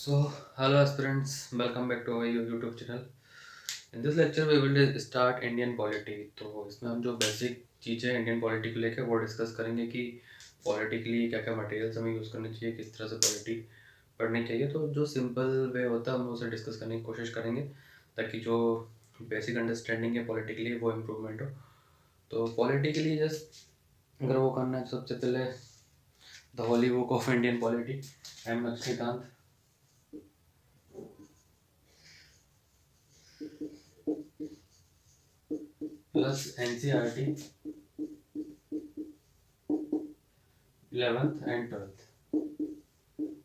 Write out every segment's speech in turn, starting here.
So, hello aspirants, welcome back to our YouTube channel. In this lecture we will start Indian polity. तो इसमें हम जो basic चीज़ें Indian polity को लेकर वो डिस्कस करेंगे कि पॉलिटी के लिए क्या क्या मटेरियल्स हमें यूज़ करने चाहिए, किस तरह से पॉलिटी पढ़नी चाहिए। तो जो सिंपल वे होता है हम उसे डिस्कस करने की कोशिश करेंगे ताकि जो बेसिक अंडरस्टैंडिंग है पॉलिटी के लिए वो इम्प्रूवमेंट हो। तो पॉलिटी के लिए जस्ट अगर वो करना है तो सबसे पहले the holy book of Indian polity M Laxmikanth plus NCERT 11th and 12th।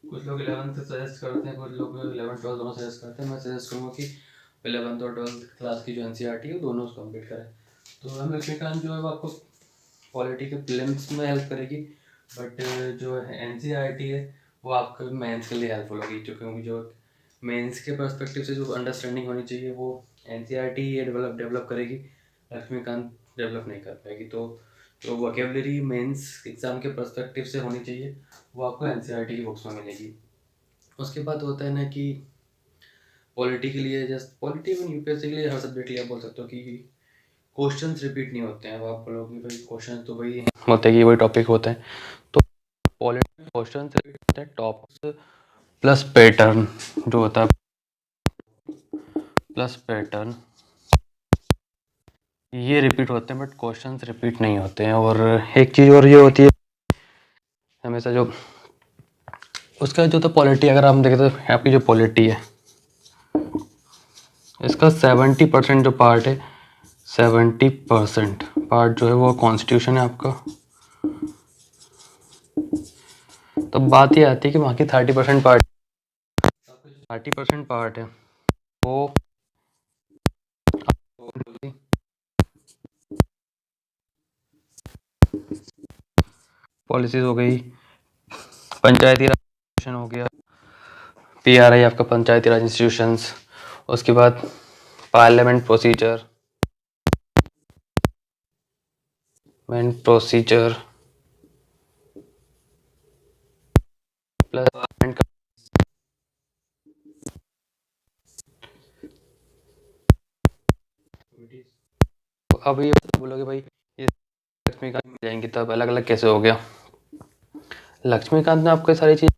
कुछ लोग 11th सजेस्ट करते हैं, कुछ लोग 11th 12th दोनों सजेस्ट करते हैं। मैं सजेस्ट करूँगा कि 11th और 12th क्लास की जो एनसीईआरटी है दोनों उसको कंप्लीट करें। तो एम लक्ष्मीकांत जो है वो आपको पॉलिटी के प्रीलिम्स में हेल्प करेगी, बट जो एनसीईआरटी है वो आपके मेंस के लिए हेल्पफुल होगी, क्योंकि जो मेंस के पर्सपेक्टिव से जो अंडरस्टैंडिंग होनी चाहिए वो एनसीईआरटी ये डेवलप करेगी, लक्ष्मीकांत डेवलप नहीं कर पाएगी। तो जो वोकेबलरी मेंस एग्ज़ाम के पर्सपेक्टिव से होनी चाहिए वो आपको एनसीईआरटी की बुक्स में मिलेगी। उसके बाद होता है ना कि पॉलिटी के लिए जस्ट पॉलिटी में यूपीएससी के लिए हर सब्जेक्ट के लिए आप बोल सकते हो कि क्वेश्चंस रिपीट नहीं होते हैं। अब आप बोलोगे भाई क्वेश्चन तो वही होते हैं कि वही टॉपिक होते हैं, तो पॉलिटी में क्वेश्चन रिपीट होते हैं, टॉपिक्स प्लस पैटर्न जो होता है प्लस पैटर्न ये रिपीट होते हैं, बट क्वेश्चंस रिपीट नहीं होते हैं। और एक चीज़ और ये होती है हमेशा जो उसका जो तो पॉलिटी अगर हम देखें तो आपकी जो पॉलिटी है इसका 70% जो पार्ट है 70% पार्ट जो है वो कॉन्स्टिट्यूशन है आपका। तो बात ये आती है कि वहाँ की 30% पार्ट है वो पॉलिसीज हो गई, पंचायती राज हो गया, पीआरआई आपका पंचायती राज इंस्टीट्यूशंस, उसके बाद पार्लियामेंट प्रोसीजर प्लस अब ये बोलोगे भाई ये लक्ष्मीकांत में जाएंगे तब अलग अलग कैसे हो गया। लक्ष्मीकांत ने आपको सारी चीज़,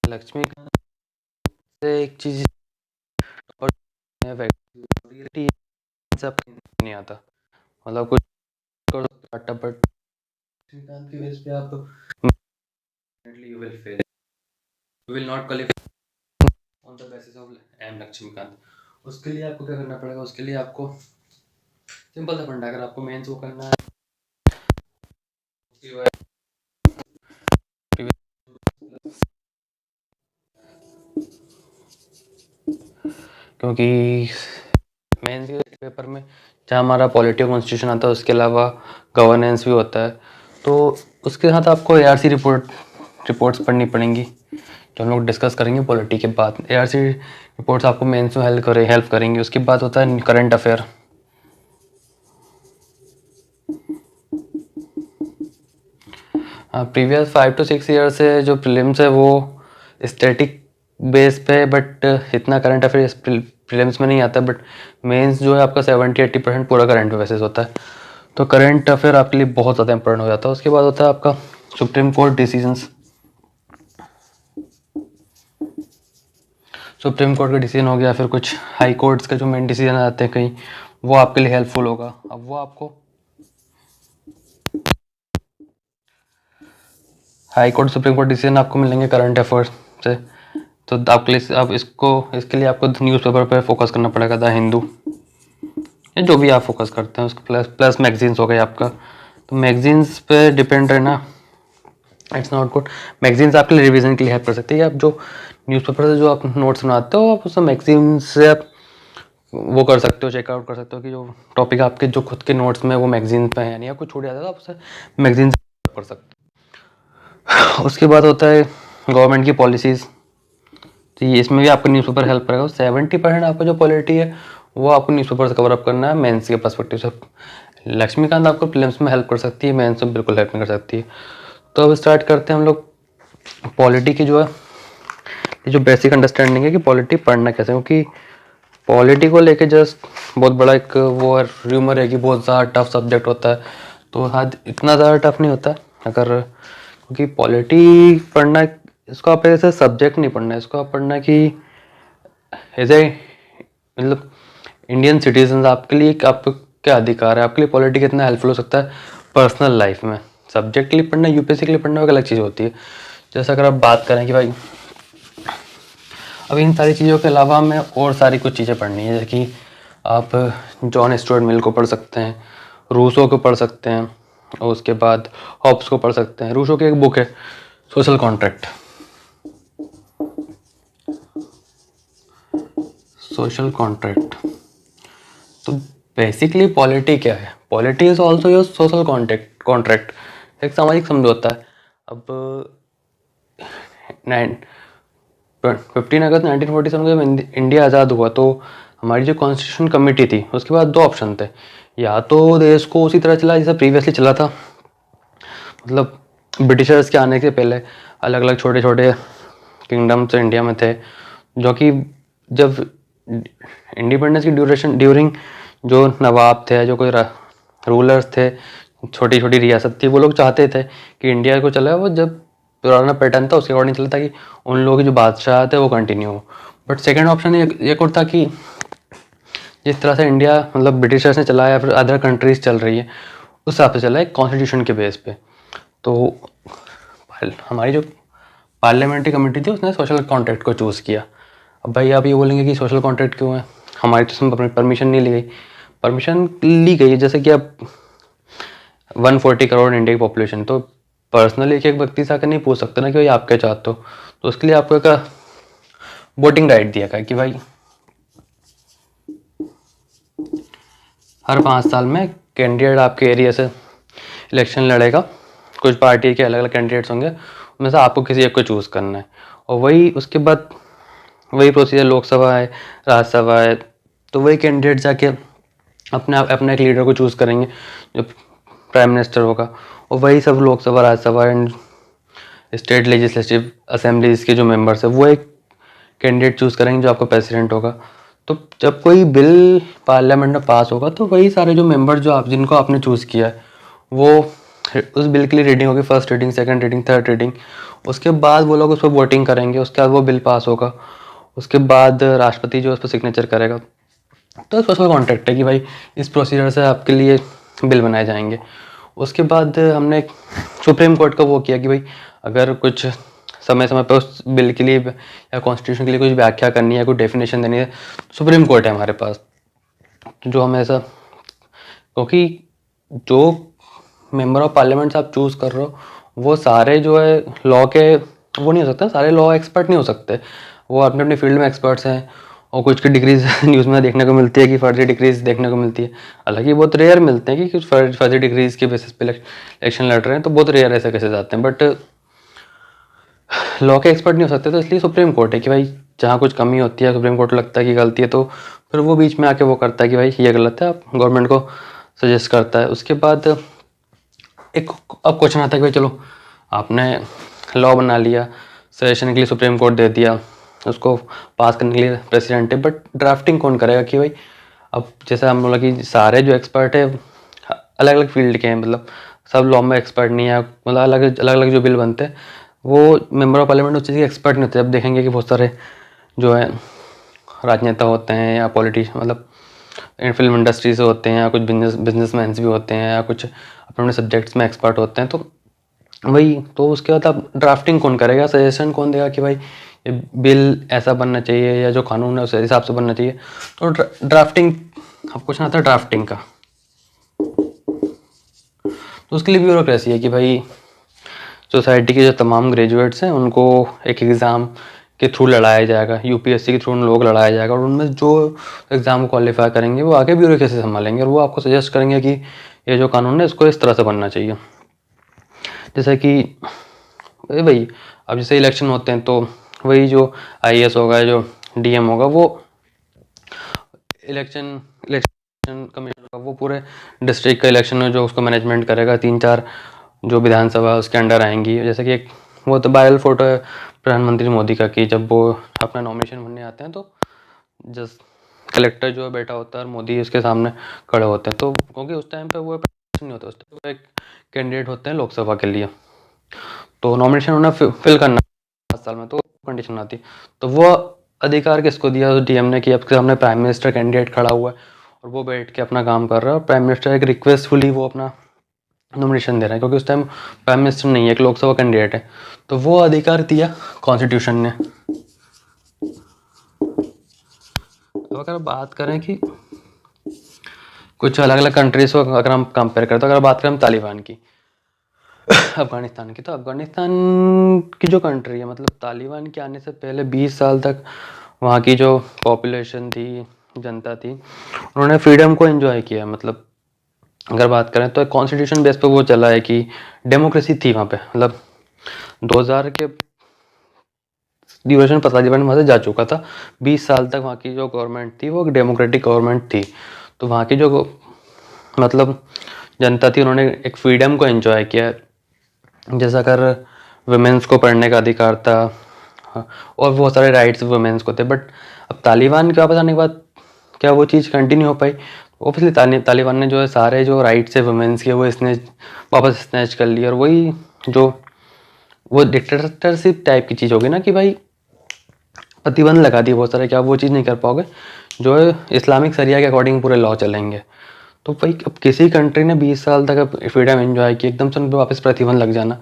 लक्ष्मीकांत से एक चीज़ और रियलिटी सब नहीं आता, मतलब कुछ कर सकते हो बट लक्ष्मीकांत की बेस पे आप you will fail, you will not qualify on the basis of M Laxmikanth. उसके लिए आपको क्या करना पड़ेगा, उसके लिए आपको सिंपल सा फंडा, अगर आपको मेंस वो करना है क्योंकि मेंस के पेपर में जहाँ हमारा पॉलिटी कॉन्स्टिट्यूशन आता है उसके अलावा गवर्नेंस भी होता है, तो उसके साथ आपको एआरसी रिपोर्ट्स पढ़नी पड़ेंगी जो हम लोग डिस्कस करेंगे पॉलिटी के बाद। एआरसी रिपोर्ट्स आपको मेंस में हेल्प करेंगी। उसके बाद होता है current affair. Previous 5 to 6 year से जो प्रीलिम्स है वो स्टैटिक बेस पे, बट इतना करंट अफेयर प्रीलिम्स में नहीं आता, बट मेंस जो है आपका 70-80% पूरा करंट बेसिस होता है। तो करंट अफेयर आपके लिए बहुत ज़्यादा इंपॉर्टेंट हो जाता है। उसके बाद होता है आपका supreme court decisions. Supreme court का डिसीजन हो गया, फिर कुछ हाई कोर्ट्स का जो मेन डिसीजन आते हैं कहीं, वो आपके लिए हेल्पफुल होगा। अब वो आपको high court supreme court decision आपको मिलेंगे करंट अफेयर से, तो आपके लिए आप इसके लिए आपको न्यूज़पेपर पर फोकस करना पड़ेगा, द हिंदू या जो भी आप फोकस करते हैं उसको, प्लस प्लस मैगजीन्स हो गए आपका। तो मैगजीन्स पे डिपेंड रहना इट्स नॉट गुड। मैगजीन्स आपके लिए रिवीजन के लिए हेल्प कर सकती है। आप जो न्यूज़पेपर से जो आप नोट्स बनाते हो आप उस मैगजीन से आप वो कर सकते हो, चेकआउट कर सकते हो कि जो टॉपिक आपके जो खुद के नोट्स में वो मैगजीन पे है नहीं, या कुछ छूट जाता है तो आप उसे मैगजीन से कर सकते हो। उसके बाद होता है गवर्नमेंट की पॉलिसीज़, तो ये इसमें भी आपको न्यूज़पेपर हेल्प करेगा। 70% आपका जो पॉलिटी है वो आपको न्यूज़पेपर से कवर अप करना है मेंस के पर्सपेक्टिव से। लक्ष्मीकांत आपको प्रीलिम्स में हेल्प कर सकती है, मेंस में बिल्कुल हेल्प नहीं कर सकती है। तो अब स्टार्ट करते हैं हम लोग पॉलिटी की जो है ये जो बेसिक अंडरस्टैंडिंग है कि पॉलिटी पढ़ना कैसे, क्योंकि पॉलिटी को लेके जस्ट बहुत बड़ा एक वो र्यूमर है कि बहुत ज़्यादा टफ सब्जेक्ट होता है, तो हाँ इतना ज़्यादा टफ नहीं होता है। अगर क्योंकि पॉलिटी पढ़ना, इसको आप ऐसे सब्जेक्ट नहीं पढ़ना है, इसको आप पढ़ना कि एज ए मतलब इंडियन सिटीजन आपके लिए आपको क्या अधिकार है, आपके लिए पॉलिटी कितना हेल्पफुल हो सकता है पर्सनल लाइफ में। सब्जेक्ट के लिए पढ़ना, यूपीएससी के लिए पढ़ना एक अलग चीज़ होती है। जैसे अगर आप बात करें कि भाई अब इन सारी चीज़ों के अलावा हमें और सारी कुछ चीज़ें पढ़नी है, जैसे कि आप जॉन स्टुअर्ट मिल को पढ़ सकते हैं, रूसो को पढ़ सकते हैं, और उसके बाद हॉब्स को पढ़ सकते हैं। रूसो की एक बुक है सोशल कॉन्ट्रैक्ट। सोशल कॉन्ट्रैक्ट तो बेसिकली पॉलिटी क्या है, polity is also your social contract, एक सामाजिक समझौता है। अब 15 अगस्त 1947 को जब इंडिया आज़ाद हुआ तो हमारी जो कॉन्स्टिट्यूशन कमेटी थी उसके बाद दो ऑप्शन थे, या तो देश को उसी तरह चला जैसा प्रीवियसली चला था, मतलब ब्रिटिशर्स के आने से पहले अलग अलग छोटे छोटे किंगडम्स इंडिया में थे, जो कि जब इंडिपेंडेंस की ड्यूरिंग जो नवाब थे, जो कोई रूलर्स थे, छोटी छोटी रियासत थी, वो लोग चाहते थे कि इंडिया को चला वो जब पुराना पैटर्न था उसके अकॉर्डिंग चला, ताकि उन लोगों की जो बादशाह थे वो कंटिन्यू हो। बट सेकेंड ऑप्शन ये और था कि जिस तरह से इंडिया मतलब ब्रिटिशर्स ने चलाया या फिर अदर कंट्रीज चल रही है उस हिसाब से चला है कॉन्स्टिट्यूशन के बेस पे। तो हमारी जो पार्लियामेंट्री कमेटी थी उसने सोशल कॉन्ट्रैक्ट को चूज़ किया। अब भाई आप ये बोलेंगे कि सोशल कॉन्ट्रैक्ट क्यों है, हमारी तो उसमें परमिशन नहीं ली गई। परमिशन ली गई जैसे कि अब 140 करोड़ इंडिया की पॉपुलेशन, तो पर्सनली एक एक व्यक्ति से आकर नहीं पूछ सकते ना कि भाई आप क्या चाहते हो, तो उसके लिए आपको एक वोटिंग राइट दिया गया कि भाई हर 5 साल में कैंडिडेट आपके एरिया से इलेक्शन लड़ेगा, कुछ पार्टी के अलग अलग कैंडिडेट्स होंगे, उनमें से आपको किसी एक को चूज़ करना है, और वही उसके बाद वही प्रोसीजर लोकसभा है, राज्यसभा है, तो वही कैंडिडेट जाके अपने एक लीडर को चूज़ करेंगे जो प्राइम मिनिस्टर होगा, और वही सब Lok Sabha, Rajya Sabha and state legislative assemblies के जो मेंबर्स है वो एक कैंडिडेट चूज़ करेंगे जो आपका प्रेसिडेंट होगा। तो जब कोई बिल पार्लियामेंट में पास होगा तो वही सारे जो मेंबर जो जिनको आपने चूज़ किया है वो उस बिल के लिए रीडिंग होगी, first reading, second reading, third reading, उसके बाद वो लोग उस पर वोटिंग करेंगे, उसके बाद वो बिल पास होगा, उसके बाद राष्ट्रपति जो उस पर सिग्नेचर करेगा। तो सोशल कॉन्ट्रैक्ट है कि भाई इस प्रोसीजर से आपके लिए बिल बनाए जाएंगे। उसके बाद हमने सुप्रीम कोर्ट का वो किया कि भाई अगर कुछ समय समय पर उस बिल के लिए या कॉन्स्टिट्यूशन के लिए कुछ व्याख्या करनी है, कोई डेफिनेशन देनी है, सुप्रीम कोर्ट है हमारे पास जो हमें ऐसा, क्योंकि जो मेंबर ऑफ पार्लियामेंट आप चूज़ कर रहे हो वो सारे जो है लॉ के वो नहीं हो सकते, सारे लॉ एक्सपर्ट नहीं हो सकते, वो अपने अपने फील्ड में एक्सपर्ट्स हैं, और कुछ की डिग्रीज न्यूज़ में देखने को मिलती है कि फर्जी डिग्रीज देखने को मिलती है, हालांकि बहुत रेयर मिलते हैं कि कुछ फर्जी डिग्रीज के बेसिस पे इलेक्शन लड़ रहे हैं, तो बहुत रेयर ऐसे केसेस आते हैं, बट लॉ के एक्सपर्ट नहीं हो सकते, तो इसलिए सुप्रीम कोर्ट है कि भाई जहाँ कुछ कमी होती है, सुप्रीम कोर्ट लगता है कि गलती है, तो फिर वो बीच में आके वो करता है कि भाई ये गलत है, आप गवर्नमेंट को सजेस्ट करता है। उसके बाद एक अब क्वेश्चन आता है कि भाई चलो आपने लॉ बना लिया, सजेशन के लिए सुप्रीम कोर्ट दे दिया, उसको पास करने के लिए प्रेसिडेंट है, बट ड्राफ्टिंग कौन करेगा कि भाई अब जैसे हम बोला कि सारे जो एक्सपर्ट है अलग अलग फील्ड के हैं, मतलब सब लॉ में एक्सपर्ट नहीं है, मतलब अलग अलग जो बिल बनते हैं वो मेंबर ऑफ पार्लियामेंट उस चीज़ के एक्सपर्ट नहीं होते। अब देखेंगे कि बहुत सारे जो है राजनेता होते हैं या मतलब फिल्म इंडस्ट्री से होते हैं, या कुछ बिजनेसमैन भी होते हैं, या कुछ अपने अपने सब्जेक्ट्स में एक्सपर्ट होते हैं, तो वही तो उसके बाद अब ड्राफ्टिंग कौन करेगा, सजेशन कौन देगा कि भाई ये बिल ऐसा बनना चाहिए या जो कानून है उस हिसाब से बनना चाहिए, तो ड्राफ्टिंग अब क्वेश्चन आता है ड्राफ्टिंग का। तो उसके लिए ब्यूरोक्रेसी है कि भाई सोसाइटी के जो तमाम ग्रेजुएट्स हैं उनको एक एग्ज़ाम के थ्रू लड़ाया जाएगा, यूपीएससी के थ्रू उन लोग लड़ाया जाएगा, और उनमें जो एग्ज़ाम को क्वालिफाई करेंगे वो आगे ब्यूरोक्रेसी संभालेंगे, और वो आपको सजेस्ट करेंगे कि ये जो कानून है इसको इस तरह से बनना चाहिए। जैसे कि भाई अब जैसे इलेक्शन होते हैं तो वही जो आईएएस होगा, जो डीएम होगा, वो इलेक्शन कमीशन होगा, वो पूरे डिस्ट्रिक्ट का इलेक्शन है जो उसको मैनेजमेंट करेगा, 3-4 जो विधानसभा उसके अंडर आएंगी, जैसे कि एक वो तो वायरल फोटो है प्रधानमंत्री मोदी का कि जब वो अपना नॉमिनेशन भरने आते हैं तो जस्ट कलेक्टर जो है बैठा होता है और मोदी उसके सामने खड़े होते हैं, तो क्योंकि उस टाइम पे वो नहीं होता, उस टाइम पे एक कैंडिडेट होते हैं लोकसभा के लिए, तो नॉमिनेशन उन्हें फिल करना 5 साल में, तो कंडीशन आती, तो वो अधिकार किसको दिया उस डीएम ने कि आपके सामने प्राइम मिनिस्टर कैंडिडेट खड़ा हुआ है और वो बैठ के अपना काम कर रहा है और प्राइम मिनिस्टर एक रिक्वेस्टफुली वो अपना नॉमिनेशन दे रहा है, क्योंकि उस टाइम प्राइम मिनिस्टर नहीं है, एक लोकसभा कैंडिडेट है, तो वो अधिकार दिया कॉन्स्टिट्यूशन ने। अब अगर बात करें कि कुछ अलग अलग कंट्रीज को अगर हम कंपेयर करें, तो अगर बात करें हम तालिबान की अफगानिस्तान की, तो अफगानिस्तान की जो कंट्री है, मतलब तालिबान के आने से पहले 20 साल तक वहाँ की जो पॉपुलेशन थी, जनता थी, उन्होंने फ्रीडम को एंजॉय किया। मतलब अगर बात करें तो कॉन्स्टिट्यूशन बेस पे वो चला है कि डेमोक्रेसी थी वहाँ पे, मतलब 2000 के ड्यूरेशन तालिबान वहाँ से जा चुका था, 20 साल तक वहाँ की जो गवर्नमेंट थी वो डेमोक्रेटिक गवर्नमेंट थी, तो वहाँ की जो मतलब जनता थी उन्होंने एक फ्रीडम को एंजॉय किया, जैसा अगर वुमेंस को पढ़ने का अधिकार था और बहुत सारे राइट्स वुमेंस को थे। बट अब तालिबान के वापस आने के बाद क्या वो चीज़ कंटिन्यू हो पाई? ऑब्वियसली तालिबान ने जो है सारे जो राइट्स है वुमेंस के वो इसने वापस स्नैच कर लिया, और वही जो वो डिक्टेटरशिप टाइप की चीज़ होगी ना कि भाई प्रतिबंध लगा दिए बहुत सारे, क्या वो चीज़ नहीं कर पाओगे, जो है इस्लामिक शरिया के अकॉर्डिंग पूरे लॉ चलेंगे। तो भाई अब किसी कंट्री ने 20 साल तक अब फ्रीडम एंजॉय की, एकदम से उन पर वापस प्रतिबंध लग जाना,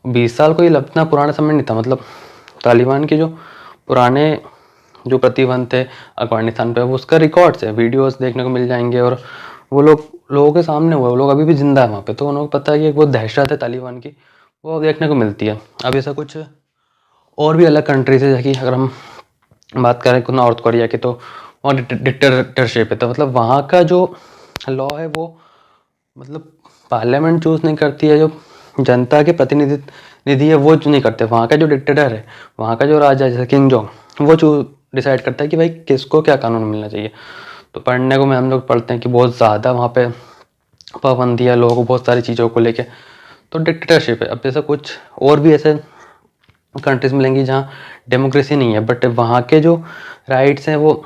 20 साल कोई इतना पुराना समय नहीं था। मतलब तालिबान के जो पुराने जो प्रतिबंध थे अफगानिस्तान पे, वो उसका रिकॉर्ड्स है, वीडियोस देखने को मिल जाएंगे, और वो लोगों के सामने हुआ, वो लोग अभी भी जिंदा है वहाँ पे, तो उन्हें पता है कि वो दहशत है तालिबान की, वो देखने को मिलती है। अब ऐसा कुछ और भी अलग कंट्रीज है, जैसे कि अगर हम बात करें नॉर्थ कोरिया की, तो वहाँ डिक्टेटरशिप है, तो मतलब वहाँ का जो लॉ है वो मतलब पार्लियामेंट चूज नहीं करती है, जो जनता के प्रतिनिधि है वो चूज नहीं करते, वहाँ का जो डिक्टेटर है, वहाँ का जो राजा है जैसे किंग जोंग, वो डिसाइड करता है कि भाई किसको क्या कानून मिलना चाहिए। तो पढ़ने को में हम लोग पढ़ते हैं कि बहुत ज़्यादा वहाँ पे पाबंदी है लोगों को बहुत सारी चीज़ों को लेके, तो डिक्टेटरशिप है। अब जैसा कुछ और भी ऐसे कंट्रीज मिलेंगी जहाँ डेमोक्रेसी नहीं है, बट वहाँ के जो राइट्स हैं वो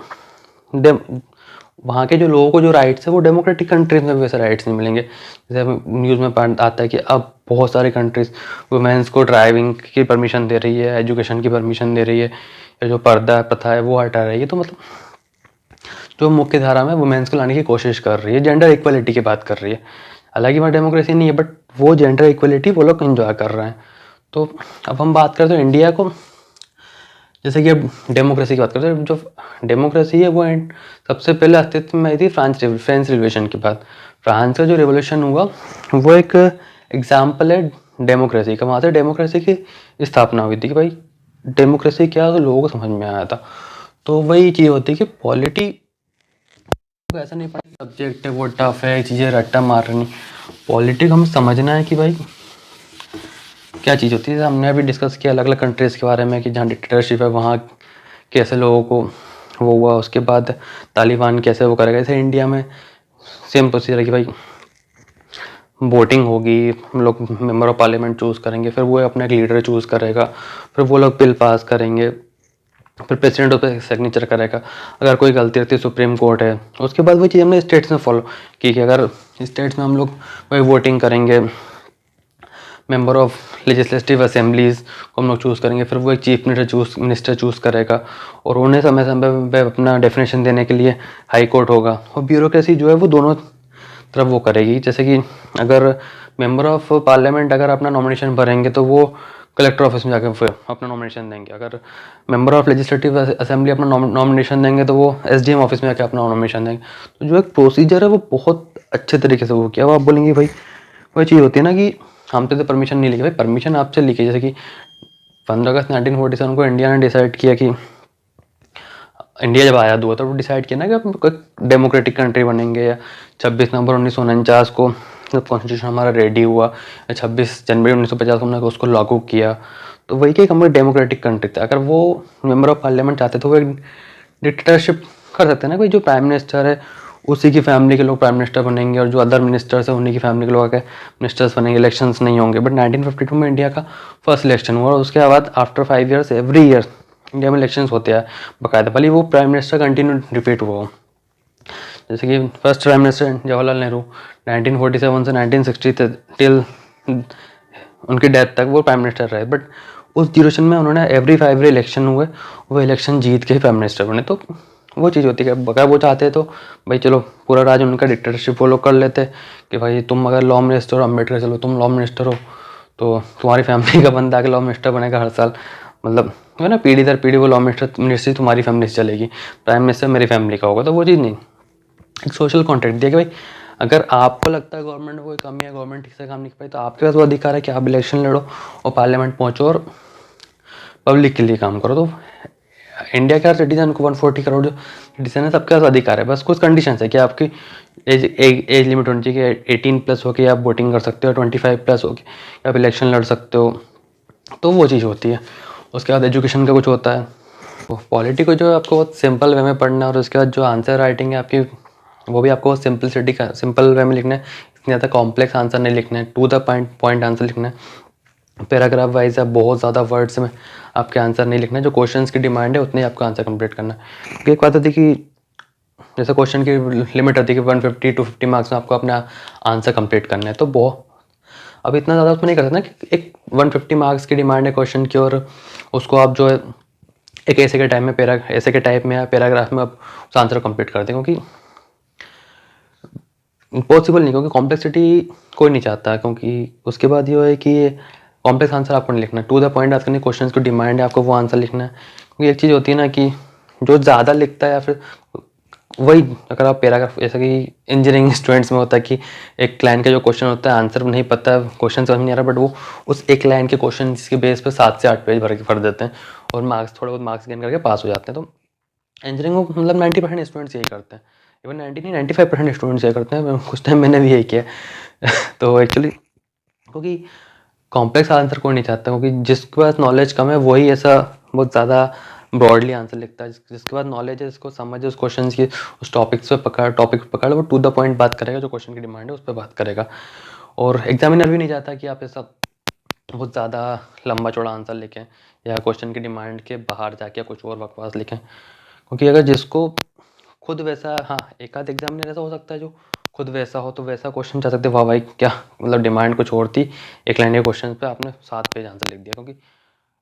वहाँ के जो लोगों को जो राइट्स है वो डेमोक्रेटिक कंट्रीज में वैसे राइट्स नहीं मिलेंगे। जैसे न्यूज़ में आता है कि अब बहुत सारे कंट्रीज वुमेन्स को ड्राइविंग की परमिशन दे रही है, एजुकेशन की परमिशन दे रही है, या जो पर्दा प्रथा है वो हटा रही है, तो मतलब जो मुख्य धारा में वुमेन्स को लाने की कोशिश कर रही है, जेंडर इक्वलिटी की बात कर रही है। हालांकि वहाँ डेमोक्रेसी नहीं है, बट वो जेंडर इक्वलिटी वो लोग इन्जॉय कर रहे हैं। तो अब हम बात करते हैं इंडिया को, जैसे कि अब डेमोक्रेसी की बात करते हैं, जो डेमोक्रेसी है वो सबसे पहले अस्तित्व में आई थी फ्रेंच रिवोल्यूशन के बाद। फ्रांस का जो रिवोल्यूशन हुआ वो एक एग्जाम्पल है डेमोक्रेसी का, वहाँ से डेमोक्रेसी की स्थापना हुई थी कि भाई डेमोक्रेसी क्या तो लोगों को समझ में आया था। तो वही चीज़ होती है कि पॉलिटी ऐसा नहीं पड़ा सब्जेक्ट है वो टफ है, चीज़ें रट्टा मार रही, पॉलिटिक हम समझना है कि भाई क्या चीज़ होती है। हमने अभी डिस्कस किया अलग अलग कंट्रीज़ के बारे में कि जहाँ डिक्टेटरशिप है वहाँ कैसे लोगों को वो हुआ, उसके बाद तालिबान कैसे वो करेगा। जैसे इंडिया में सेम प्रोसीजर है कि भाई वोटिंग होगी, हम लोग मेंबर ऑफ पार्लियामेंट चूज़ करेंगे, फिर वो अपना एक लीडर चूज़ करेगा, फिर वो लोग बिल पास करेंगे, फिर प्रेसिडेंट उस पर सिग्नेचर करेगा, अगर कोई गलती रहती है सुप्रीम कोर्ट है। उसके बाद वही चीज़ हमने स्टेट्स में फॉलो की कि अगर स्टेट्स में हम लोग वही वोटिंग करेंगे, मेंबर ऑफ लेजिस्लेटिव असेंबलीज को हम लोग चूज़ करेंगे, फिर वो एक चीफ मिनिस्टर चूज़ करेगा, और उन्हें समय समय पे अपना डेफिनेशन देने के लिए हाई कोर्ट होगा, और ब्यूरोक्रेसी जो है वो दोनों तरफ वो करेगी। जैसे कि अगर मेंबर ऑफ पार्लियामेंट अगर अपना नॉमिनेशन भरेंगे तो वो कलेक्टर ऑफिस में जाकर फिर अपना नॉमिनेशन देंगे, अगर मेंबर ऑफ लेजिस्लेटिव असेंबली अपना नॉमिनेशन देंगे तो वो एसडीएम ऑफिस में जाकर अपना नॉमिनेशन देंगे। तो जो एक प्रोसीजर है वो बहुत अच्छे तरीके से वो किया। अब आप बोलेंगे भाई वही चीज़ होती है ना कि हमसे तो परमिशन नहीं लिखी, भाई परमिशन आपसे लिखी। जैसे कि 15 अगस्त 1947 को इंडिया ने डिसाइड किया कि इंडिया जब आज़ाद हुआ था वो डिसाइड किया ना कि हम डेमोक्रेटिक कंट्री बनेंगे, या 26 नवंबर 1949 को जब कॉन्स्टिट्यूशन हमारा रेडी हुआ, या 26 जनवरी 1950 को हमने उसको लागू किया, तो वही कि हम डेमोक्रेटिक कंट्री था। अगर वो मेंबर ऑफ पार्लियामेंट चाहते तो वो एक डिक्टेटरशिप कर सकते हैं ना, कोई जो प्राइम मिनिस्टर है उसी की फैमिली के लोग प्राइम मिनिस्टर बनेंगे और जो अदर मिनिस्टर्स हैं उन्हीं की फैमिली के लोग आके मिनिस्टर्स बनेंगे, इलेक्शंस नहीं होंगे। बट 1952 में इंडिया का फर्स्ट इलेक्शन हुआ और उसके बाद after 5 years every year India में इलेक्शंस होते हैं बाकायदा, भले वो प्राइम मिनिस्टर कंटिन्यू रिपीट हुआ हो। जैसे कि first prime minister Jawaharlal Nehru 1947 से 1960 टिल उनकी डेथ तक वो प्राइम मिनिस्टर रहे। बट उस ड्यूरेशन में उन्होंने एवरी 5 ईयर इलेक्शन हुए, वो इलेक्शन जीत के ही प्राइम मिनिस्टर बने। तो वो चीज़ होती है कि अगर वो चाहते तो भाई चलो पूरा राज उनका डिक्टेटरशिप वो लोग कर लेते कि भाई तुम अगर लॉ मिनिस्टर हो, अम्बेडकर चलो तुम लॉ मिनिस्टर हो तो तुम्हारी फैमिली का बंदा आके लॉ मिनिस्टर बनेगा हर साल, मतलब है ना, पीढ़ी दर पीढ़ी वो लॉ मिनिस्ट्री तुम्हारी फैमिली से चलेगी, प्राइम मिनिस्टर मेरी फैमिली का होगा। तो वो चीज़ नहीं, एक सोशल कॉन्ट्रैक्ट दिया कि भाई अगर आपको लगता है गवर्नमेंट में कोई कमी है, गवर्नमेंट ठीक से काम नहीं कर पाई, तो आपके पास वो अधिकार है कि आप इलेक्शन लड़ो और पार्लियामेंट पहुँचो और पब्लिक के लिए काम करो। तो इंडिया के हर सिटीजन को 140 करोड़ जो सिटीजन है सबके पास अधिकार है, बस कुछ कंडीशन है कि आपकी एज लिमिट होनी चाहिए कि 18 प्लस हो के आप वोटिंग कर सकते हो, 25 प्लस हो के आप इलेक्शन लड़ सकते हो। तो वो चीज़ होती है। उसके बाद एजुकेशन का कुछ होता है, पॉलिटी को जो आपको बहुत सिंपल वे में पढ़ना है और उसके बाद जो आंसर राइटिंग है आपकी वो भी आपको सिंपलिसिटी का सिंपल वे में लिखना है, इतनी ज़्यादा कॉम्प्लेक्स आंसर नहीं लिखना है, टू द पॉइंट आंसर लिखना है। पैराग्राफ वाइज आप बहुत ज़्यादा वर्ड्स में आपके आंसर नहीं लिखना है, जो क्वेश्चंस की डिमांड है उतने ही आपको आंसर कंप्लीट करना है। क्योंकि एक बात होती है कि जैसे क्वेश्चन की लिमिट होती है कि 150 to 50 मार्क्स में आपको अपना आंसर कंप्लीट करना है। तो बहुत अब इतना ज़्यादा उसमें नहीं कर सकते ना कि एक 150 मार्क्स की डिमांड है क्वेश्चन की और उसको आप जो है एक ऐसे के टाइम में ऐसे के टाइप में या पैराग्राफ में आप उस आंसर कंप्लीट कर दें, क्योंकि पॉसिबल नहीं, क्योंकि कॉम्प्लेक्सिटी कोई नहीं चाहता। क्योंकि उसके बाद ये है कि कॉम्प्लेक्स आंसर आपको नहीं लिखना, टू द पॉइंट बात करनी, क्वेश्चन की डिमांड है आपको वो आंसर लिखना है। क्योंकि एक चीज़ होती है ना कि जो ज़्यादा लिखता है या फिर वही, अगर आप पैराग्राफ जैसा कि इंजीनियरिंग स्टूडेंट्स में होता है कि एक लाइन का जो क्वेश्चन होता है आंसर नहीं पता, क्वेश्चन समझ नहीं आ रहा, बट वो उस एक लाइन के क्वेश्चन जिसके बेस पे 7 से 8 पेज भर देते हैं और मार्क्स थोड़े बहुत मार्क्स गेन करके पास हो जाते हैं। तो इंजीनियरिंग में मतलब 90% स्टूडेंट्स यही करते हैं, इवन 90 नहीं 95% स्टूडेंट्स यही करते हैं। कुछ टाइम मैंने भी यही किया तो एक्चुअली क्योंकि कॉम्प्लेक्स आंसर कोई नहीं चाहता, क्योंकि जिसके पास नॉलेज कम है वही ऐसा बहुत ज़्यादा ब्रॉडली आंसर लिखता है। जिसके पास नॉलेज है, जिसको समझ है उस क्वेश्चन की, उस टॉपिक पकड़ वो टू द पॉइंट बात करेगा, जो क्वेश्चन की डिमांड है उस पर बात करेगा। और एग्जामिनर भी नहीं चाहता कि आप ऐसा बहुत ज़्यादा लंबा चौड़ा आंसर लिखें या क्वेश्चन की डिमांड के बाहर जाके कुछ और बकवास लिखें। क्योंकि अगर जिसको खुद वैसा, हाँ एक आध एग्जामिनर ऐसा हो सकता है जो खुद वैसा हो तो वैसा क्वेश्चन चाह सकते, वाह भाई क्या मतलब डिमांड कुछ और थी, एक लाइन के क्वेश्चन पे आपने 7 पेज आंसर लिख दिया। क्योंकि